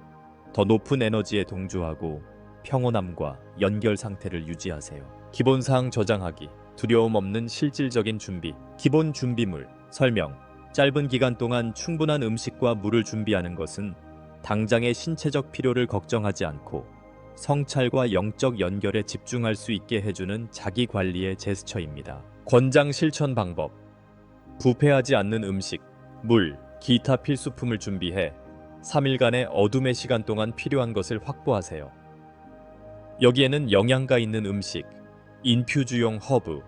더 높은 에너지에 동조하고 평온함과 연결 상태를 유지하세요. 기본사항 저장하기. 두려움 없는 실질적인 준비. 기본 준비물. 설명. 짧은 기간 동안 충분한 음식과 물을 준비하는 것은 당장의 신체적 필요를 걱정하지 않고 성찰과 영적 연결에 집중할 수 있게 해주는 자기 관리의 제스처입니다. 권장 실천 방법. 부패하지 않는 음식, 물, 기타 필수품을 준비해 3일간의 어둠의 시간 동안 필요한 것을 확보하세요. 여기에는 영양가 있는 음식, 인퓨즈용 허브,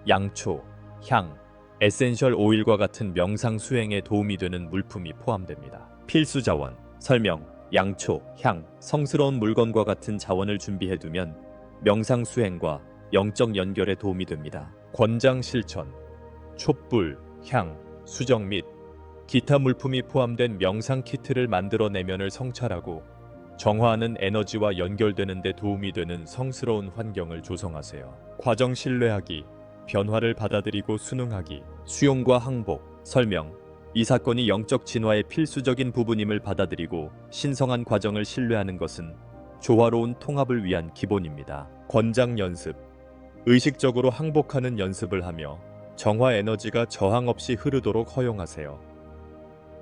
양초, 향, 에센셜 오일과 같은 명상 수행에 도움이 되는 물품이 포함됩니다. 필수 자원. 설명. 양초, 향, 성스러운 물건과 같은 자원을 준비해두면 명상 수행과 영적 연결에 도움이 됩니다. 권장 실천. 촛불, 향, 수정 및 기타 물품이 포함된 명상 키트를 만들어 내면을 성찰하고 정화하는 에너지와 연결되는 데 도움이 되는 성스러운 환경을 조성하세요. 과정 신뢰하기, 변화를 받아들이고 순응하기, 수용과 항복. 설명. 이 사건이 영적 진화의 필수적인 부분임을 받아들이고 신성한 과정을 신뢰하는 것은 조화로운 통합을 위한 기본입니다. 권장 연습. 의식적으로 항복하는 연습을 하며 정화 에너지가 저항 없이 흐르도록 허용하세요.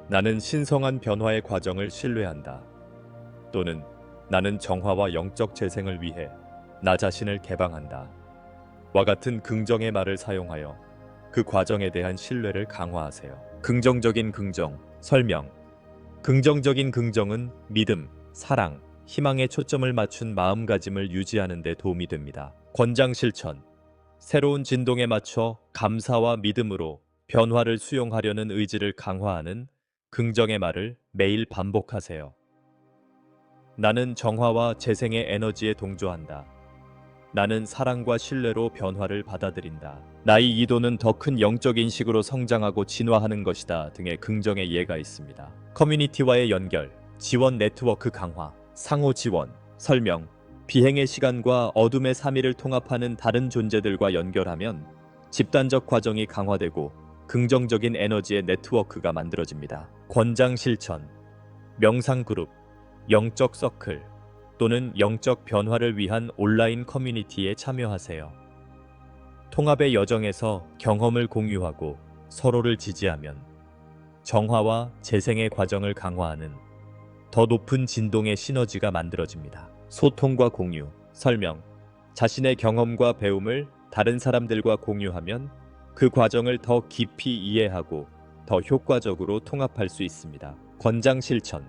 나는 신성한 변화의 과정을 신뢰한다. 또는 나는 정화와 영적 재생을 위해 나 자신을 개방한다. 와 같은 긍정의 말을 사용하여 그 과정에 대한 신뢰를 강화하세요. 긍정적인 긍정. 설명. 긍정적인 긍정은 믿음, 사랑, 희망에 초점을 맞춘 마음가짐을 유지하는 데 도움이 됩니다. 권장 실천. 새로운 진동에 맞춰 감사와 믿음으로 변화를 수용하려는 의지를 강화하는 긍정의 말을 매일 반복하세요. 나는 정화와 재생의 에너지에 동조한다. 나는 사랑과 신뢰로 변화를 받아들인다. 나의 이도는 더 큰 영적 인식으로 성장하고 진화하는 것이다 등의 긍정의 예가 있습니다. 커뮤니티와의 연결, 지원 네트워크 강화, 상호 지원, 설명, 비행의 시간과 어둠의 3일을 통합하는 다른 존재들과 연결하면 집단적 과정이 강화되고 긍정적인 에너지의 네트워크가 만들어집니다. 권장 실천, 명상 그룹, 영적 서클 또는 영적 변화를 위한 온라인 커뮤니티에 참여하세요. 통합의 여정에서 경험을 공유하고 서로를 지지하면 정화와 재생의 과정을 강화하는 더 높은 진동의 시너지가 만들어집니다. 소통과 공유, 설명, 자신의 경험과 배움을 다른 사람들과 공유하면 그 과정을 더 깊이 이해하고 더 효과적으로 통합할 수 있습니다. 권장 실천,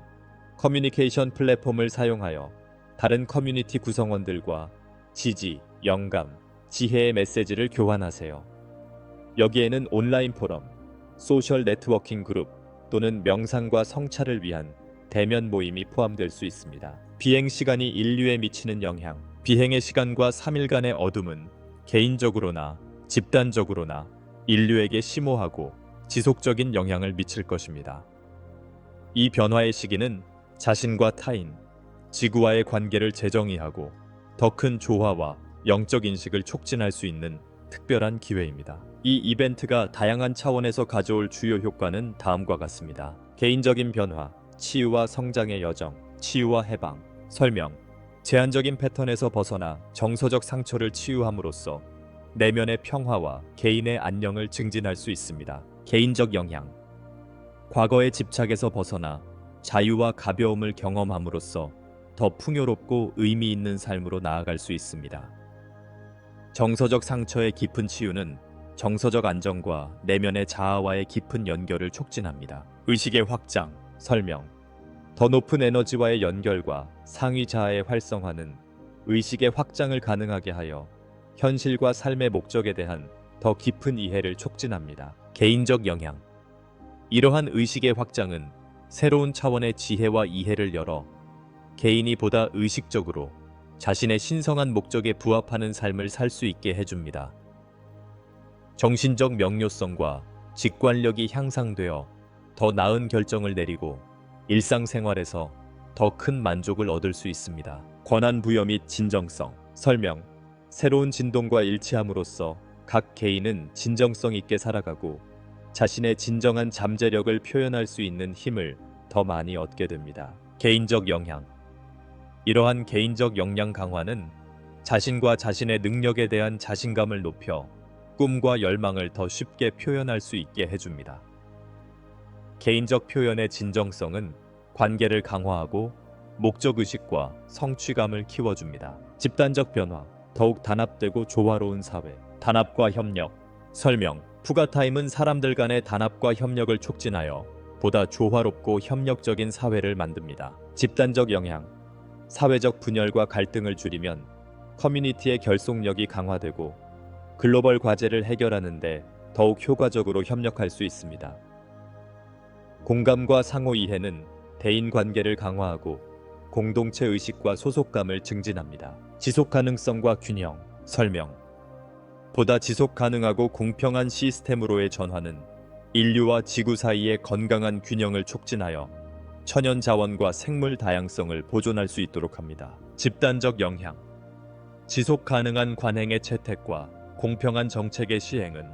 커뮤니케이션 플랫폼을 사용하여 다른 커뮤니티 구성원들과 지지, 영감, 지혜의 메시지를 교환하세요. 여기에는 온라인 포럼, 소셜 네트워킹 그룹 또는 명상과 성찰을 위한 대면 모임이 포함될 수 있습니다. 비행 시간이 인류에 미치는 영향. 비행의 시간과 3일간의 어둠은 개인적으로나 집단적으로나 인류에게 심오하고 지속적인 영향을 미칠 것입니다. 이 변화의 시기는 자신과 타인, 지구와의 관계를 재정의하고 더 큰 조화와 영적 인식을 촉진할 수 있는 특별한 기회입니다. 이 이벤트가 다양한 차원에서 가져올 주요 효과는 다음과 같습니다. 개인적인 변화, 치유와 성장의 여정, 치유와 해방, 설명, 제한적인 패턴에서 벗어나 정서적 상처를 치유함으로써 내면의 평화와 개인의 안녕을 증진할 수 있습니다. 개인적 영향, 과거의 집착에서 벗어나 자유와 가벼움을 경험함으로써 더 풍요롭고 의미 있는 삶으로 나아갈 수 있습니다. 정서적 상처의 깊은 치유는 정서적 안정과 내면의 자아와의 깊은 연결을 촉진합니다. 의식의 확장, 설명, 더 높은 에너지와의 연결과 상위 자아의 활성화는 의식의 확장을 가능하게 하여 현실과 삶의 목적에 대한 더 깊은 이해를 촉진합니다. 개인적 영향, 이러한 의식의 확장은 새로운 차원의 지혜와 이해를 열어 개인이 보다 의식적으로 자신의 신성한 목적에 부합하는 삶을 살 수 있게 해줍니다. 정신적 명료성과 직관력이 향상되어 더 나은 결정을 내리고 일상생활에서 더 큰 만족을 얻을 수 있습니다. 권한 부여 및 진정성, 설명, 새로운 진동과 일치함으로써 각 개인은 진정성 있게 살아가고 자신의 진정한 잠재력을 표현할 수 있는 힘을 더 많이 얻게 됩니다. 개인적 역량, 이러한 개인적 역량 강화는 자신과 자신의 능력에 대한 자신감을 높여 꿈과 열망을 더 쉽게 표현할 수 있게 해줍니다. 개인적 표현의 진정성은 관계를 강화하고 목적의식과 성취감을 키워줍니다. 집단적 변화, 더욱 단합되고 조화로운 사회, 단합과 협력, 설명, 푸가타임은 사람들 간의 단합과 협력을 촉진하여 보다 조화롭고 협력적인 사회를 만듭니다. 집단적 영향, 사회적 분열과 갈등을 줄이면 커뮤니티의 결속력이 강화되고 글로벌 과제를 해결하는 데 더욱 효과적으로 협력할 수 있습니다. 공감과 상호 이해는 대인 관계를 강화하고 공동체 의식과 소속감을 증진합니다. 지속 가능성과 균형, 설명, 보다 지속 가능하고 공평한 시스템으로의 전환은 인류와 지구 사이의 건강한 균형을 촉진하여 천연 자원과 생물 다양성을 보존할 수 있도록 합니다. 집단적 영향, 지속 가능한 관행의 채택과 공평한 정책의 시행은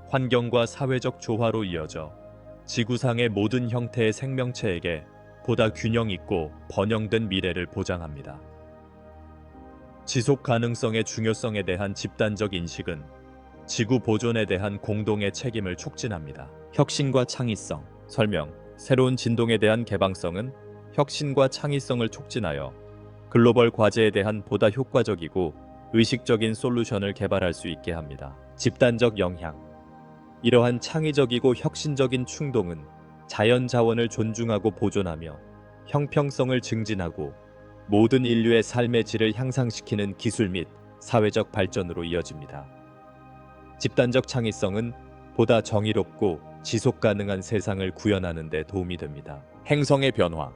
환경과 사회적 조화로 이어져 지구상의 모든 형태의 생명체에게 보다 균형 있고 번영된 미래를 보장합니다. 지속 가능성의 중요성에 대한 집단적 인식은 지구 보존에 대한 공동의 책임을 촉진합니다. 혁신과 창의성, 설명, 새로운 진동에 대한 개방성은 혁신과 창의성을 촉진하여 글로벌 과제에 대한 보다 효과적이고 의식적인 솔루션을 개발할 수 있게 합니다. 집단적 영향, 이러한 창의적이고 혁신적인 충동은 자연 자원을 존중하고 보존하며 형평성을 증진하고 모든 인류의 삶의 질을 향상시키는 기술 및 사회적 발전으로 이어집니다. 집단적 창의성은 보다 정의롭고 지속 가능한 세상을 구현하는 데 도움이 됩니다. 행성의 변화,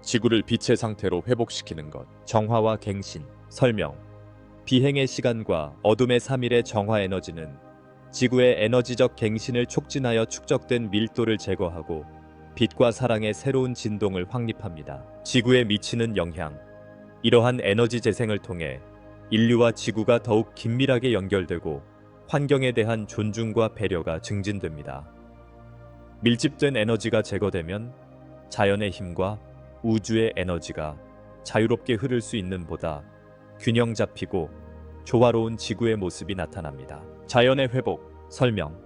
지구를 빛의 상태로 회복시키는 것, 정화와 갱신, 설명. 비행의 시간과 어둠의 3일의 정화 에너지는 지구의 에너지적 갱신을 촉진하여 축적된 밀도를 제거하고 빛과 사랑의 새로운 진동을 확립합니다. 지구에 미치는 영향. 이러한 에너지 재생을 통해 인류와 지구가 더욱 긴밀하게 연결되고 환경에 대한 존중과 배려가 증진됩니다. 밀집된 에너지가 제거되면 자연의 힘과 우주의 에너지가 자유롭게 흐를 수 있는 보다 균형 잡히고 조화로운 지구의 모습이 나타납니다. 자연의 회복, 설명.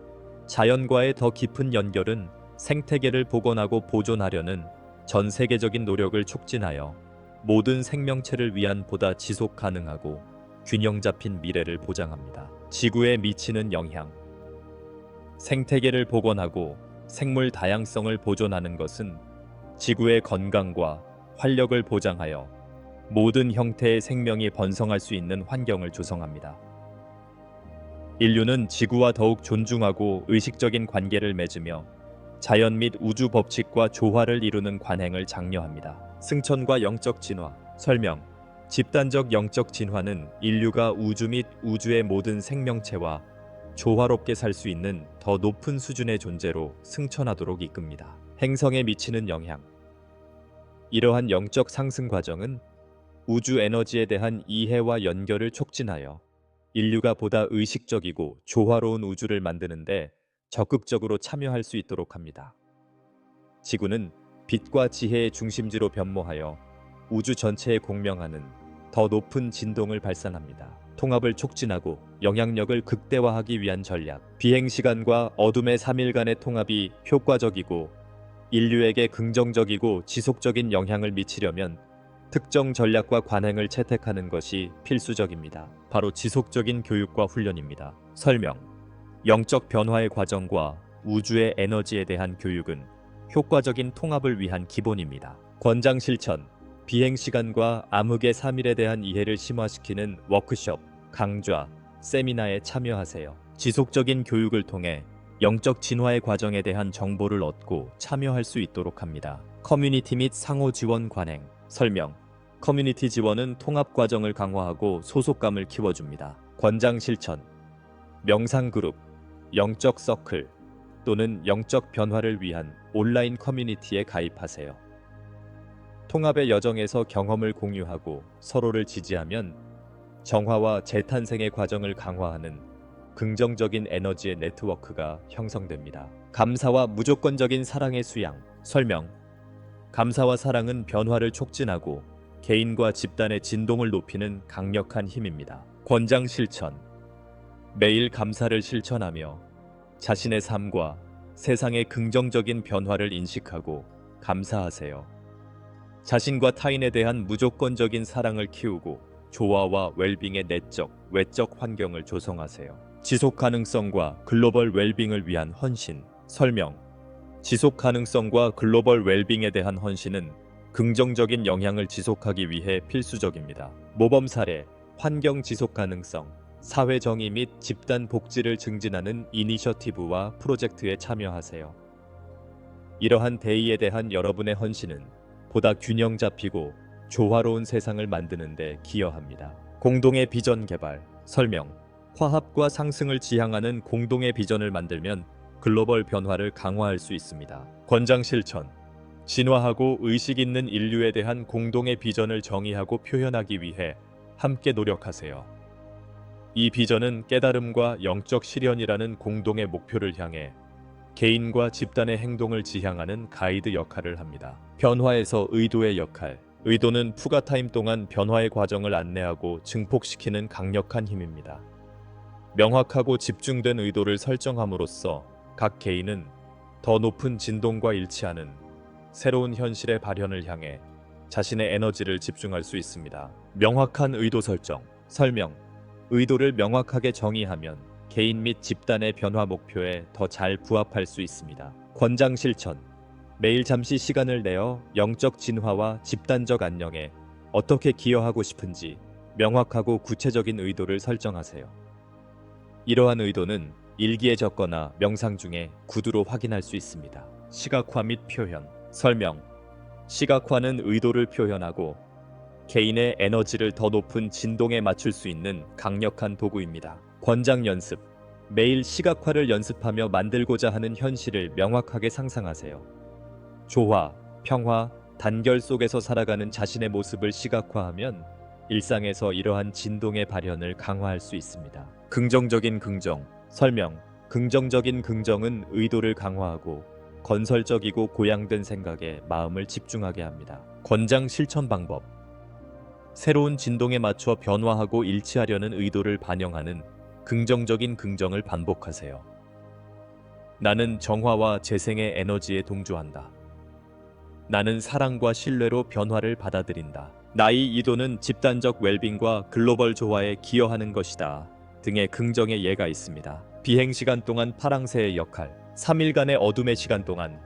자연과의 더 깊은 연결은 생태계를 복원하고 보존하려는 전 세계적인 노력을 촉진하여 모든 생명체를 위한 보다 지속 가능하고 균형 잡힌 미래를 보장합니다. 지구에 미치는 영향. 생태계를 복원하고 생물 다양성을 보존하는 것은 지구의 건강과 활력을 보장하여 모든 형태의 생명이 번성할 수 있는 환경을 조성합니다. 인류는 지구와 더욱 존중하고 의식적인 관계를 맺으며 자연 및 우주 법칙과 조화를 이루는 관행을 장려합니다. 승천과 영적 진화. 설명. 집단적 영적 진화는 인류가 우주 및 우주의 모든 생명체와 조화롭게 살 수 있는 더 높은 수준의 존재로 승천하도록 이끕니다. 행성에 미치는 영향. 이러한 영적 상승 과정은 우주 에너지에 대한 이해와 연결을 촉진하여 인류가 보다 의식적이고 조화로운 우주를 만드는데 적극적으로 참여할 수 있도록 합니다. 지구는 빛과 지혜의 중심지로 변모하여 우주 전체에 공명하는 더 높은 진동을 발산합니다. 통합을 촉진하고 영향력을 극대화하기 위한 전략. 비행 시간과 어둠의 3일간의 통합이 효과적이고 인류에게 긍정적이고 지속적인 영향을 미치려면 특정 전략과 관행을 채택하는 것이 필수적입니다. 바로 지속적인 교육과 훈련입니다. 설명. 영적 변화의 과정과 우주의 에너지에 대한 교육은 효과적인 통합을 위한 기본입니다. 권장 실천. 비행 시간과 암흑의 3일에 대한 이해를 심화시키는 워크숍, 강좌, 세미나에 참여하세요. 지속적인 교육을 통해 영적 진화의 과정에 대한 정보를 얻고 참여할 수 있도록 합니다. 커뮤니티 및 상호 지원 관행. 설명. 커뮤니티 지원은 통합 과정을 강화하고 소속감을 키워줍니다. 권장 실천. 명상 그룹, 영적 서클 또는 영적 변화를 위한 온라인 커뮤니티에 가입하세요. 통합의 여정에서 경험을 공유하고 서로를 지지하면 정화와 재탄생의 과정을 강화하는 긍정적인 에너지의 네트워크가 형성됩니다. 감사와 무조건적인 사랑의 수양. 설명. 감사와 사랑은 변화를 촉진하고 개인과 집단의 진동을 높이는 강력한 힘입니다. 권장 실천. 매일 감사를 실천하며 자신의 삶과 세상의 긍정적인 변화를 인식하고 감사하세요. 자신과 타인에 대한 무조건적인 사랑을 키우고 조화와 웰빙의 내적, 외적 환경을 조성하세요. 지속 가능성과 글로벌 웰빙을 위한 헌신. 설명. 지속 가능성과 글로벌 웰빙에 대한 헌신은 긍정적인 영향을 지속하기 위해 필수적입니다. 모범 사례, 환경 지속 가능성, 사회 정의 및 집단 복지를 증진하는 이니셔티브와 프로젝트에 참여하세요. 이러한 대의에 대한 여러분의 헌신은 보다 균형 잡히고 조화로운 세상을 만드는 데 기여합니다. 공동의 비전 개발. 설명. 화합과 상승을 지향하는 공동의 비전을 만들면 글로벌 변화를 강화할 수 있습니다. 권장 실천. 진화하고 의식 있는 인류에 대한 공동의 비전을 정의하고 표현하기 위해 함께 노력하세요. 이 비전은 깨달음과 영적 실현이라는 공동의 목표를 향해 개인과 집단의 행동을 지향하는 가이드 역할을 합니다. 변화에서 의도의 역할. 의도는 푸가타임 동안 변화의 과정을 안내하고 증폭시키는 강력한 힘입니다. 명확하고 집중된 의도를 설정함으로써 각 개인은 더 높은 진동과 일치하는 새로운 현실의 발현을 향해 자신의 에너지를 집중할 수 있습니다. 명확한 의도 설정. 설명. 의도를 명확하게 정의하면 개인 및 집단의 변화 목표에 더 잘 부합할 수 있습니다. 권장 실천. 매일 잠시 시간을 내어 영적 진화와 집단적 안녕에 어떻게 기여하고 싶은지 명확하고 구체적인 의도를 설정하세요. 이러한 의도는 일기에 적거나 명상 중에 구두로 확인할 수 있습니다. 시각화 및 표현. 설명. 시각화는 의도를 표현하고 개인의 에너지를 더 높은 진동에 맞출 수 있는 강력한 도구입니다. 권장 연습. 매일 시각화를 연습하며 만들고자 하는 현실을 명확하게 상상하세요. 조화, 평화, 단결 속에서 살아가는 자신의 모습을 시각화하면 일상에서 이러한 진동의 발현을 강화할 수 있습니다. 긍정적인 긍정. 설명. 긍정적인 긍정은 의도를 강화하고 건설적이고 고양된 생각에 마음을 집중하게 합니다. 권장 실천 방법. 새로운 진동에 맞춰 변화하고 일치하려는 의도를 반영하는 긍정적인 긍정을 반복하세요. 나는 정화와 재생의 에너지에 동조한다. 나는 사랑과 신뢰로 변화를 받아들인다. 나의 이도는 집단적 웰빙과 글로벌 조화에 기여하는 것이다. 등의 긍정의 예가 있습니다. 비행 시간 동안 파랑새의 역할. 3일간의 어둠의 시간 동안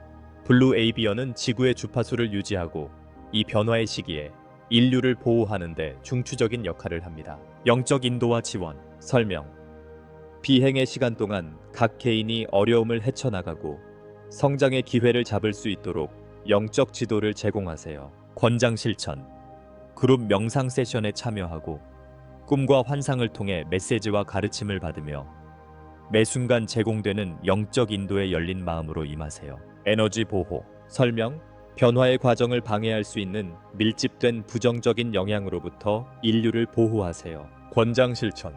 블루 에이비언은 지구의 주파수를 유지하고 이 변화의 시기에 인류를 보호하는 데 중추적인 역할을 합니다. 영적 인도와 지원. 설명. 비행의 시간 동안 각 개인이 어려움을 헤쳐나가고 성장의 기회를 잡을 수 있도록 영적 지도를 제공하세요. 권장 실천. 그룹 명상 세션에 참여하고 꿈과 환상을 통해 메시지와 가르침을 받으며 매 순간 제공되는 영적 인도에 열린 마음으로 임하세요. 에너지 보호. 설명. 변화의 과정을 방해할 수 있는 밀집된 부정적인 영향으로부터 인류를 보호하세요. 권장 실천.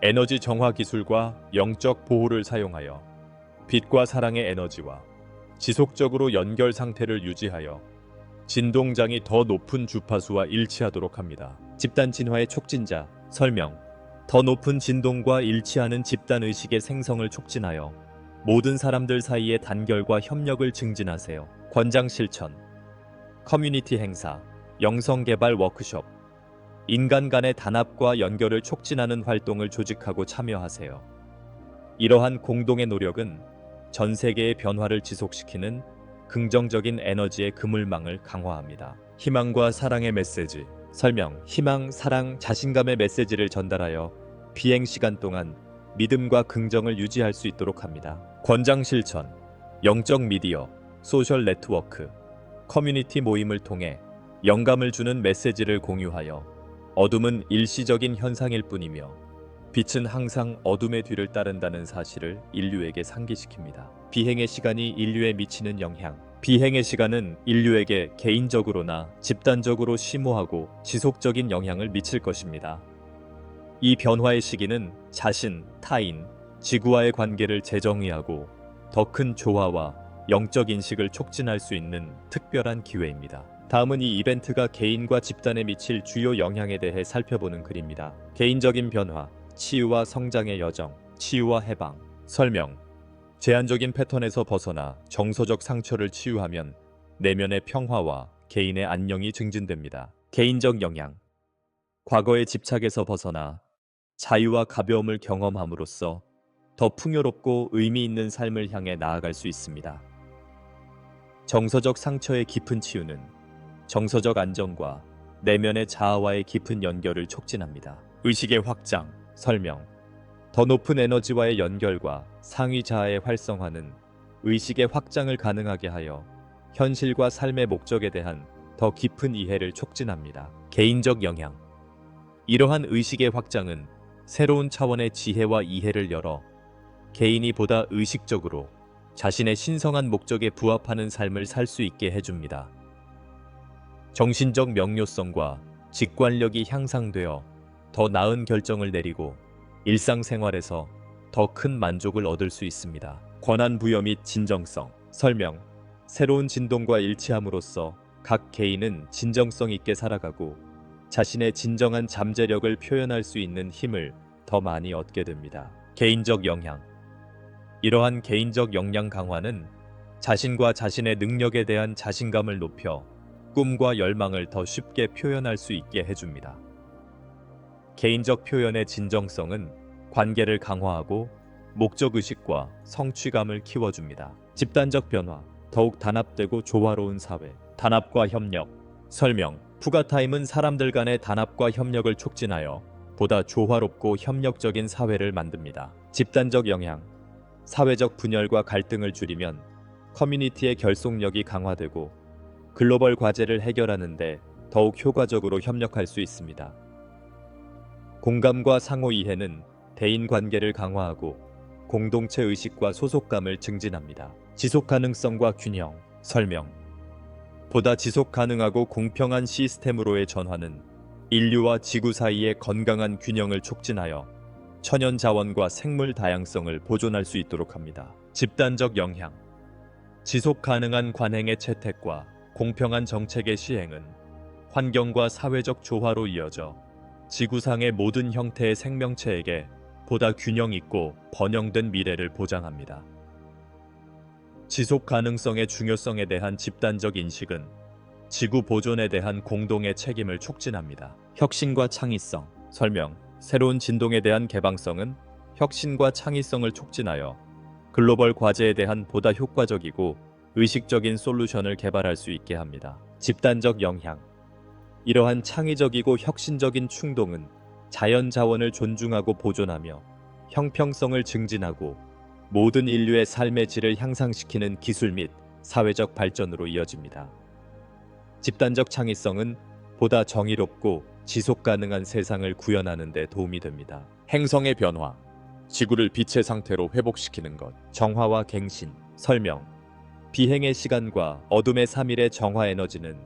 에너지 정화 기술과 영적 보호를 사용하여 빛과 사랑의 에너지와 지속적으로 연결 상태를 유지하여 진동장이 더 높은 주파수와 일치하도록 합니다. 집단 진화의 촉진자. 설명. 더 높은 진동과 일치하는 집단 의식의 생성을 촉진하여 모든 사람들 사이의 단결과 협력을 증진하세요. 권장 실천. 커뮤니티 행사, 영성 개발 워크숍, 인간 간의 단합과 연결을 촉진하는 활동을 조직하고 참여하세요. 이러한 공동의 노력은 전 세계의 변화를 지속시키는 긍정적인 에너지의 그물망을 강화합니다. 희망과 사랑의 메시지. 설명. 희망, 사랑, 자신감의 메시지를 전달하여 비행 시간 동안 믿음과 긍정을 유지할 수 있도록 합니다. 권장 실천. 영적 미디어, 소셜 네트워크, 커뮤니티 모임을 통해 영감을 주는 메시지를 공유하여 어둠은 일시적인 현상일 뿐이며 빛은 항상 어둠의 뒤를 따른다는 사실을 인류에게 상기시킵니다. 비행의 시간이 인류에 미치는 영향. 비행의 시간은 인류에게 개인적으로나 집단적으로 심오하고 지속적인 영향을 미칠 것입니다. 이 변화의 시기는 자신, 타인, 지구와의 관계를 재정의하고 더 큰 조화와 영적 인식을 촉진할 수 있는 특별한 기회입니다. 다음은 이 이벤트가 개인과 집단에 미칠 주요 영향에 대해 살펴보는 글입니다. 개인적인 변화, 치유와 성장의 여정, 치유와 해방. 설명. 제한적인 패턴에서 벗어나 정서적 상처를 치유하면 내면의 평화와 개인의 안녕이 증진됩니다. 개인적 영향. 과거의 집착에서 벗어나 자유와 가벼움을 경험함으로써 더 풍요롭고 의미 있는 삶을 향해 나아갈 수 있습니다. 정서적 상처의 깊은 치유는 정서적 안정과 내면의 자아와의 깊은 연결을 촉진합니다. 의식의 확장. 설명. 더 높은 에너지와의 연결과 상위 자아의 활성화는 의식의 확장을 가능하게 하여 현실과 삶의 목적에 대한 더 깊은 이해를 촉진합니다. 개인적 영향. 이러한 의식의 확장은 새로운 차원의 지혜와 이해를 열어 개인이 보다 의식적으로 자신의 신성한 목적에 부합하는 삶을 살 수 있게 해줍니다. 정신적 명료성과 직관력이 향상되어 더 나은 결정을 내리고 일상생활에서 더 큰 만족을 얻을 수 있습니다. 권한 부여 및 진정성. 설명. 새로운 진동과 일치함으로써 각 개인은 진정성 있게 살아가고 자신의 진정한 잠재력을 표현할 수 있는 힘을 더 많이 얻게 됩니다. 개인적 역량. 이러한 개인적 역량 강화는 자신과 자신의 능력에 대한 자신감을 높여 꿈과 열망을 더 쉽게 표현할 수 있게 해줍니다. 개인적 표현의 진정성은 관계를 강화하고 목적의식과 성취감을 키워줍니다. 집단적 변화. 더욱 단합되고 조화로운 사회. 단합과 협력. 설명. 푸가타임은 사람들 간의 단합과 협력을 촉진하여 보다 조화롭고 협력적인 사회를 만듭니다. 집단적 영향. 사회적 분열과 갈등을 줄이면 커뮤니티의 결속력이 강화되고 글로벌 과제를 해결하는 데 더욱 효과적으로 협력할 수 있습니다. 공감과 상호 이해는 대인 관계를 강화하고 공동체 의식과 소속감을 증진합니다. 지속 가능성과 균형. 설명. 보다 지속 가능하고 공평한 시스템으로의 전환은 인류와 지구 사이의 건강한 균형을 촉진하여 천연 자원과 생물 다양성을 보존할 수 있도록 합니다. 집단적 영향. 지속 가능한 관행의 채택과 공평한 정책의 시행은 환경과 사회적 조화로 이어져 지구상의 모든 형태의 생명체에게 보다 균형 있고 번영된 미래를 보장합니다. 지속 가능성의 중요성에 대한 집단적 인식은 지구 보존에 대한 공동의 책임을 촉진합니다. 혁신과 창의성. 설명. 새로운 진동에 대한 개방성은 혁신과 창의성을 촉진하여 글로벌 과제에 대한 보다 효과적이고 의식적인 솔루션을 개발할 수 있게 합니다. 집단적 영향. 이러한 창의적이고 혁신적인 충동은 자연 자원을 존중하고 보존하며 형평성을 증진하고 모든 인류의 삶의 질을 향상시키는 기술 및 사회적 발전으로 이어집니다. 집단적 창의성은 보다 정의롭고 지속 가능한 세상을 구현하는 데 도움이 됩니다. 행성의 변화. 지구를 빛의 상태로 회복시키는 것. 정화와 갱신. 설명. 비행의 시간과 어둠의 3일의 정화 에너지는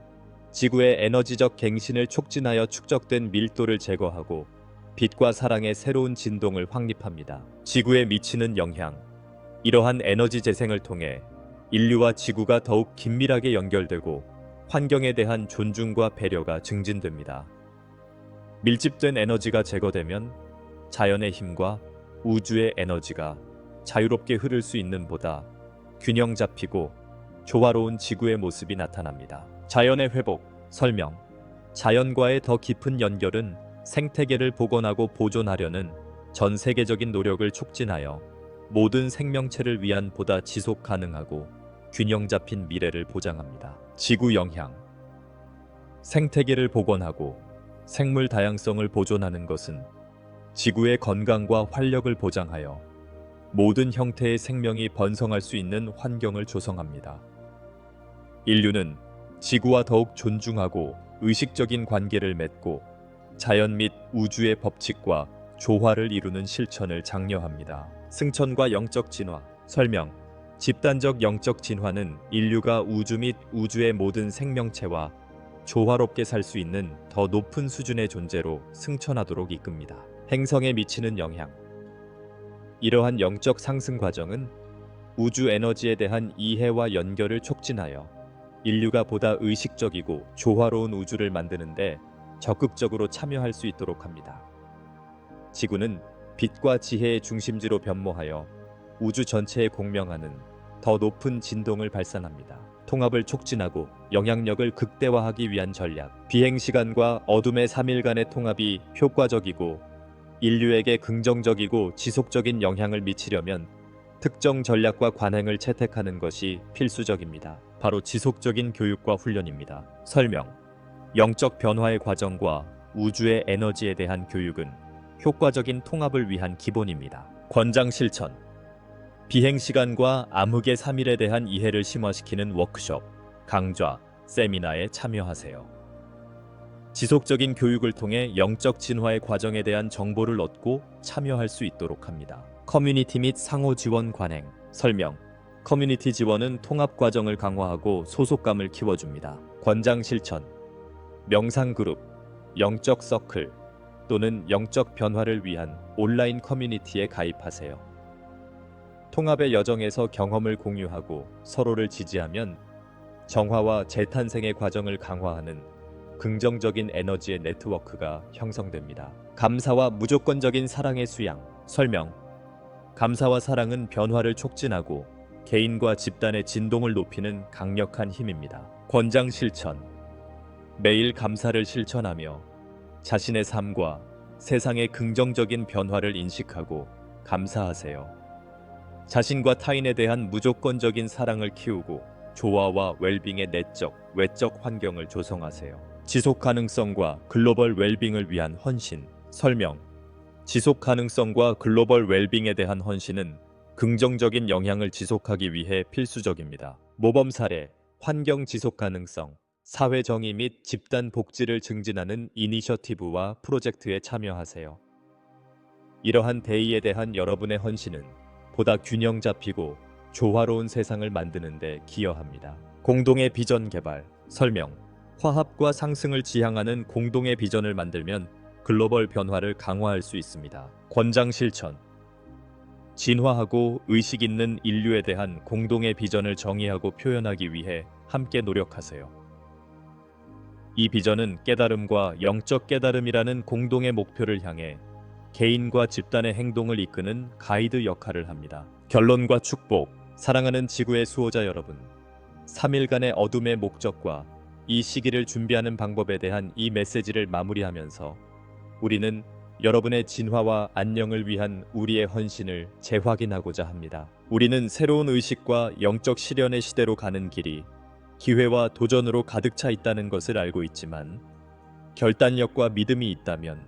지구의 에너지적 갱신을 촉진하여 축적된 밀도를 제거하고 빛과 사랑의 새로운 진동을 확립합니다. 지구에 미치는 영향. 이러한 에너지 재생을 통해 인류와 지구가 더욱 긴밀하게 연결되고 환경에 대한 존중과 배려가 증진됩니다. 밀집된 에너지가 제거되면 자연의 힘과 우주의 에너지가 자유롭게 흐를 수 있는 보다 균형 잡히고 조화로운 지구의 모습이 나타납니다. 자연의 회복. 설명. 자연과의 더 깊은 연결은 생태계를 복원하고 보존하려는 전 세계적인 노력을 촉진하여 모든 생명체를 위한 보다 지속 가능하고 균형 잡힌 미래를 보장합니다. 지구 영향. 생태계를 복원하고 생물 다양성을 보존하는 것은 지구의 건강과 활력을 보장하여 모든 형태의 생명이 번성할 수 있는 환경을 조성합니다. 인류는 지구와 더욱 존중하고 의식적인 관계를 맺고 자연 및 우주의 법칙과 조화를 이루는 실천을 장려합니다. 승천과 영적 진화. 설명. 집단적 영적 진화는 인류가 우주 및 우주의 모든 생명체와 조화롭게 살 수 있는 더 높은 수준의 존재로 승천하도록 이끕니다. 행성에 미치는 영향. 이러한 영적 상승 과정은 우주 에너지에 대한 이해와 연결을 촉진하여 인류가 보다 의식적이고 조화로운 우주를 만드는데 적극적으로 참여할 수 있도록 합니다. 지구는 빛과 지혜의 중심지로 변모하여 우주 전체에 공명하는 더 높은 진동을 발산합니다. 통합을 촉진하고 영향력을 극대화하기 위한 전략. 비행시간과 어둠의 3일간의 통합이 효과적이고 인류에게 긍정적이고 지속적인 영향을 미치려면 특정 전략과 관행을 채택하는 것이 필수적입니다. 바로 지속적인 교육과 훈련입니다. 설명. 영적 변화의 과정과 우주의 에너지에 대한 교육은 효과적인 통합을 위한 기본입니다. 권장 실천. 비행시간과 암흑의 3일에 대한 이해를 심화시키는 워크숍, 강좌, 세미나에 참여하세요. 지속적인 교육을 통해 영적 진화의 과정에 대한 정보를 얻고 참여할 수 있도록 합니다. 커뮤니티 및 상호 지원 관행. 설명. 커뮤니티 지원은 통합 과정을 강화하고 소속감을 키워줍니다. 권장 실천. 명상 그룹, 영적 서클 또는 영적 변화를 위한 온라인 커뮤니티에 가입하세요. 통합의 여정에서 경험을 공유하고 서로를 지지하면 정화와 재탄생의 과정을 강화하는 긍정적인 에너지의 네트워크가 형성됩니다. 감사와 무조건적인 사랑의 수양. 설명. 감사와 사랑은 변화를 촉진하고 개인과 집단의 진동을 높이는 강력한 힘입니다. 권장 실천. 매일 감사를 실천하며 자신의 삶과 세상의 긍정적인 변화를 인식하고 감사하세요. 자신과 타인에 대한 무조건적인 사랑을 키우고 조화와 웰빙의 내적, 외적 환경을 조성하세요. 지속 가능성과 글로벌 웰빙을 위한 헌신. 설명. 지속 가능성과 글로벌 웰빙에 대한 헌신은 긍정적인 영향을 지속하기 위해 필수적입니다. 모범 사례, 환경 지속 가능성, 사회 정의 및 집단 복지를 증진하는 이니셔티브와 프로젝트에 참여하세요. 이러한 대의에 대한 여러분의 헌신은 보다 균형 잡히고 조화로운 세상을 만드는 데 기여합니다. 공동의 비전 개발. 설명. 화합과 상승을 지향하는 공동의 비전을 만들면 글로벌 변화를 강화할 수 있습니다. 권장 실천. 진화하고 의식 있는 인류에 대한 공동의 비전을 정의하고 표현하기 위해 함께 노력하세요. 이 비전은 깨달음과 영적 깨달음이라는 공동의 목표를 향해 개인과 집단의 행동을 이끄는 가이드 역할을 합니다. 결론과 축복. 사랑하는 지구의 수호자 여러분, 3일간의 어둠의 목적과 이 시기를 준비하는 방법에 대한 이 메시지를 마무리하면서 우리는 여러분의 진화와 안녕을 위한 우리의 헌신을 재확인하고자 합니다. 우리는 새로운 의식과 영적 실현의 시대로 가는 길이 기회와 도전으로 가득 차 있다는 것을 알고 있지만, 결단력과 믿음이 있다면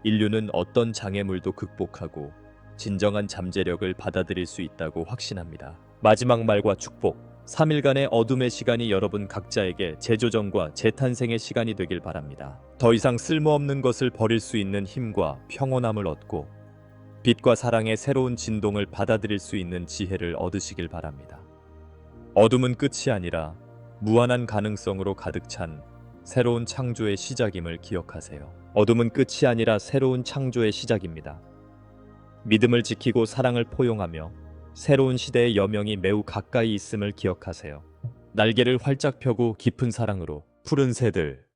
인류는 어떤 장애물도 극복하고 진정한 잠재력을 받아들일 수 있다고 확신합니다. 마지막 말과 축복. 3일간의 어둠의 시간이 여러분 각자에게 재조정과 재탄생의 시간이 되길 바랍니다. 더 이상 쓸모없는 것을 버릴 수 있는 힘과 평온함을 얻고 빛과 사랑의 새로운 진동을 받아들일 수 있는 지혜를 얻으시길 바랍니다. 어둠은 끝이 아니라 무한한 가능성으로 가득 찬 새로운 창조의 시작임을 기억하세요. 어둠은 끝이 아니라 새로운 창조의 시작입니다. 믿음을 지키고 사랑을 포용하며 새로운 시대의 여명이 매우 가까이 있음을 기억하세요. 날개를 활짝 펴고 깊은 사랑으로 푸른 새들,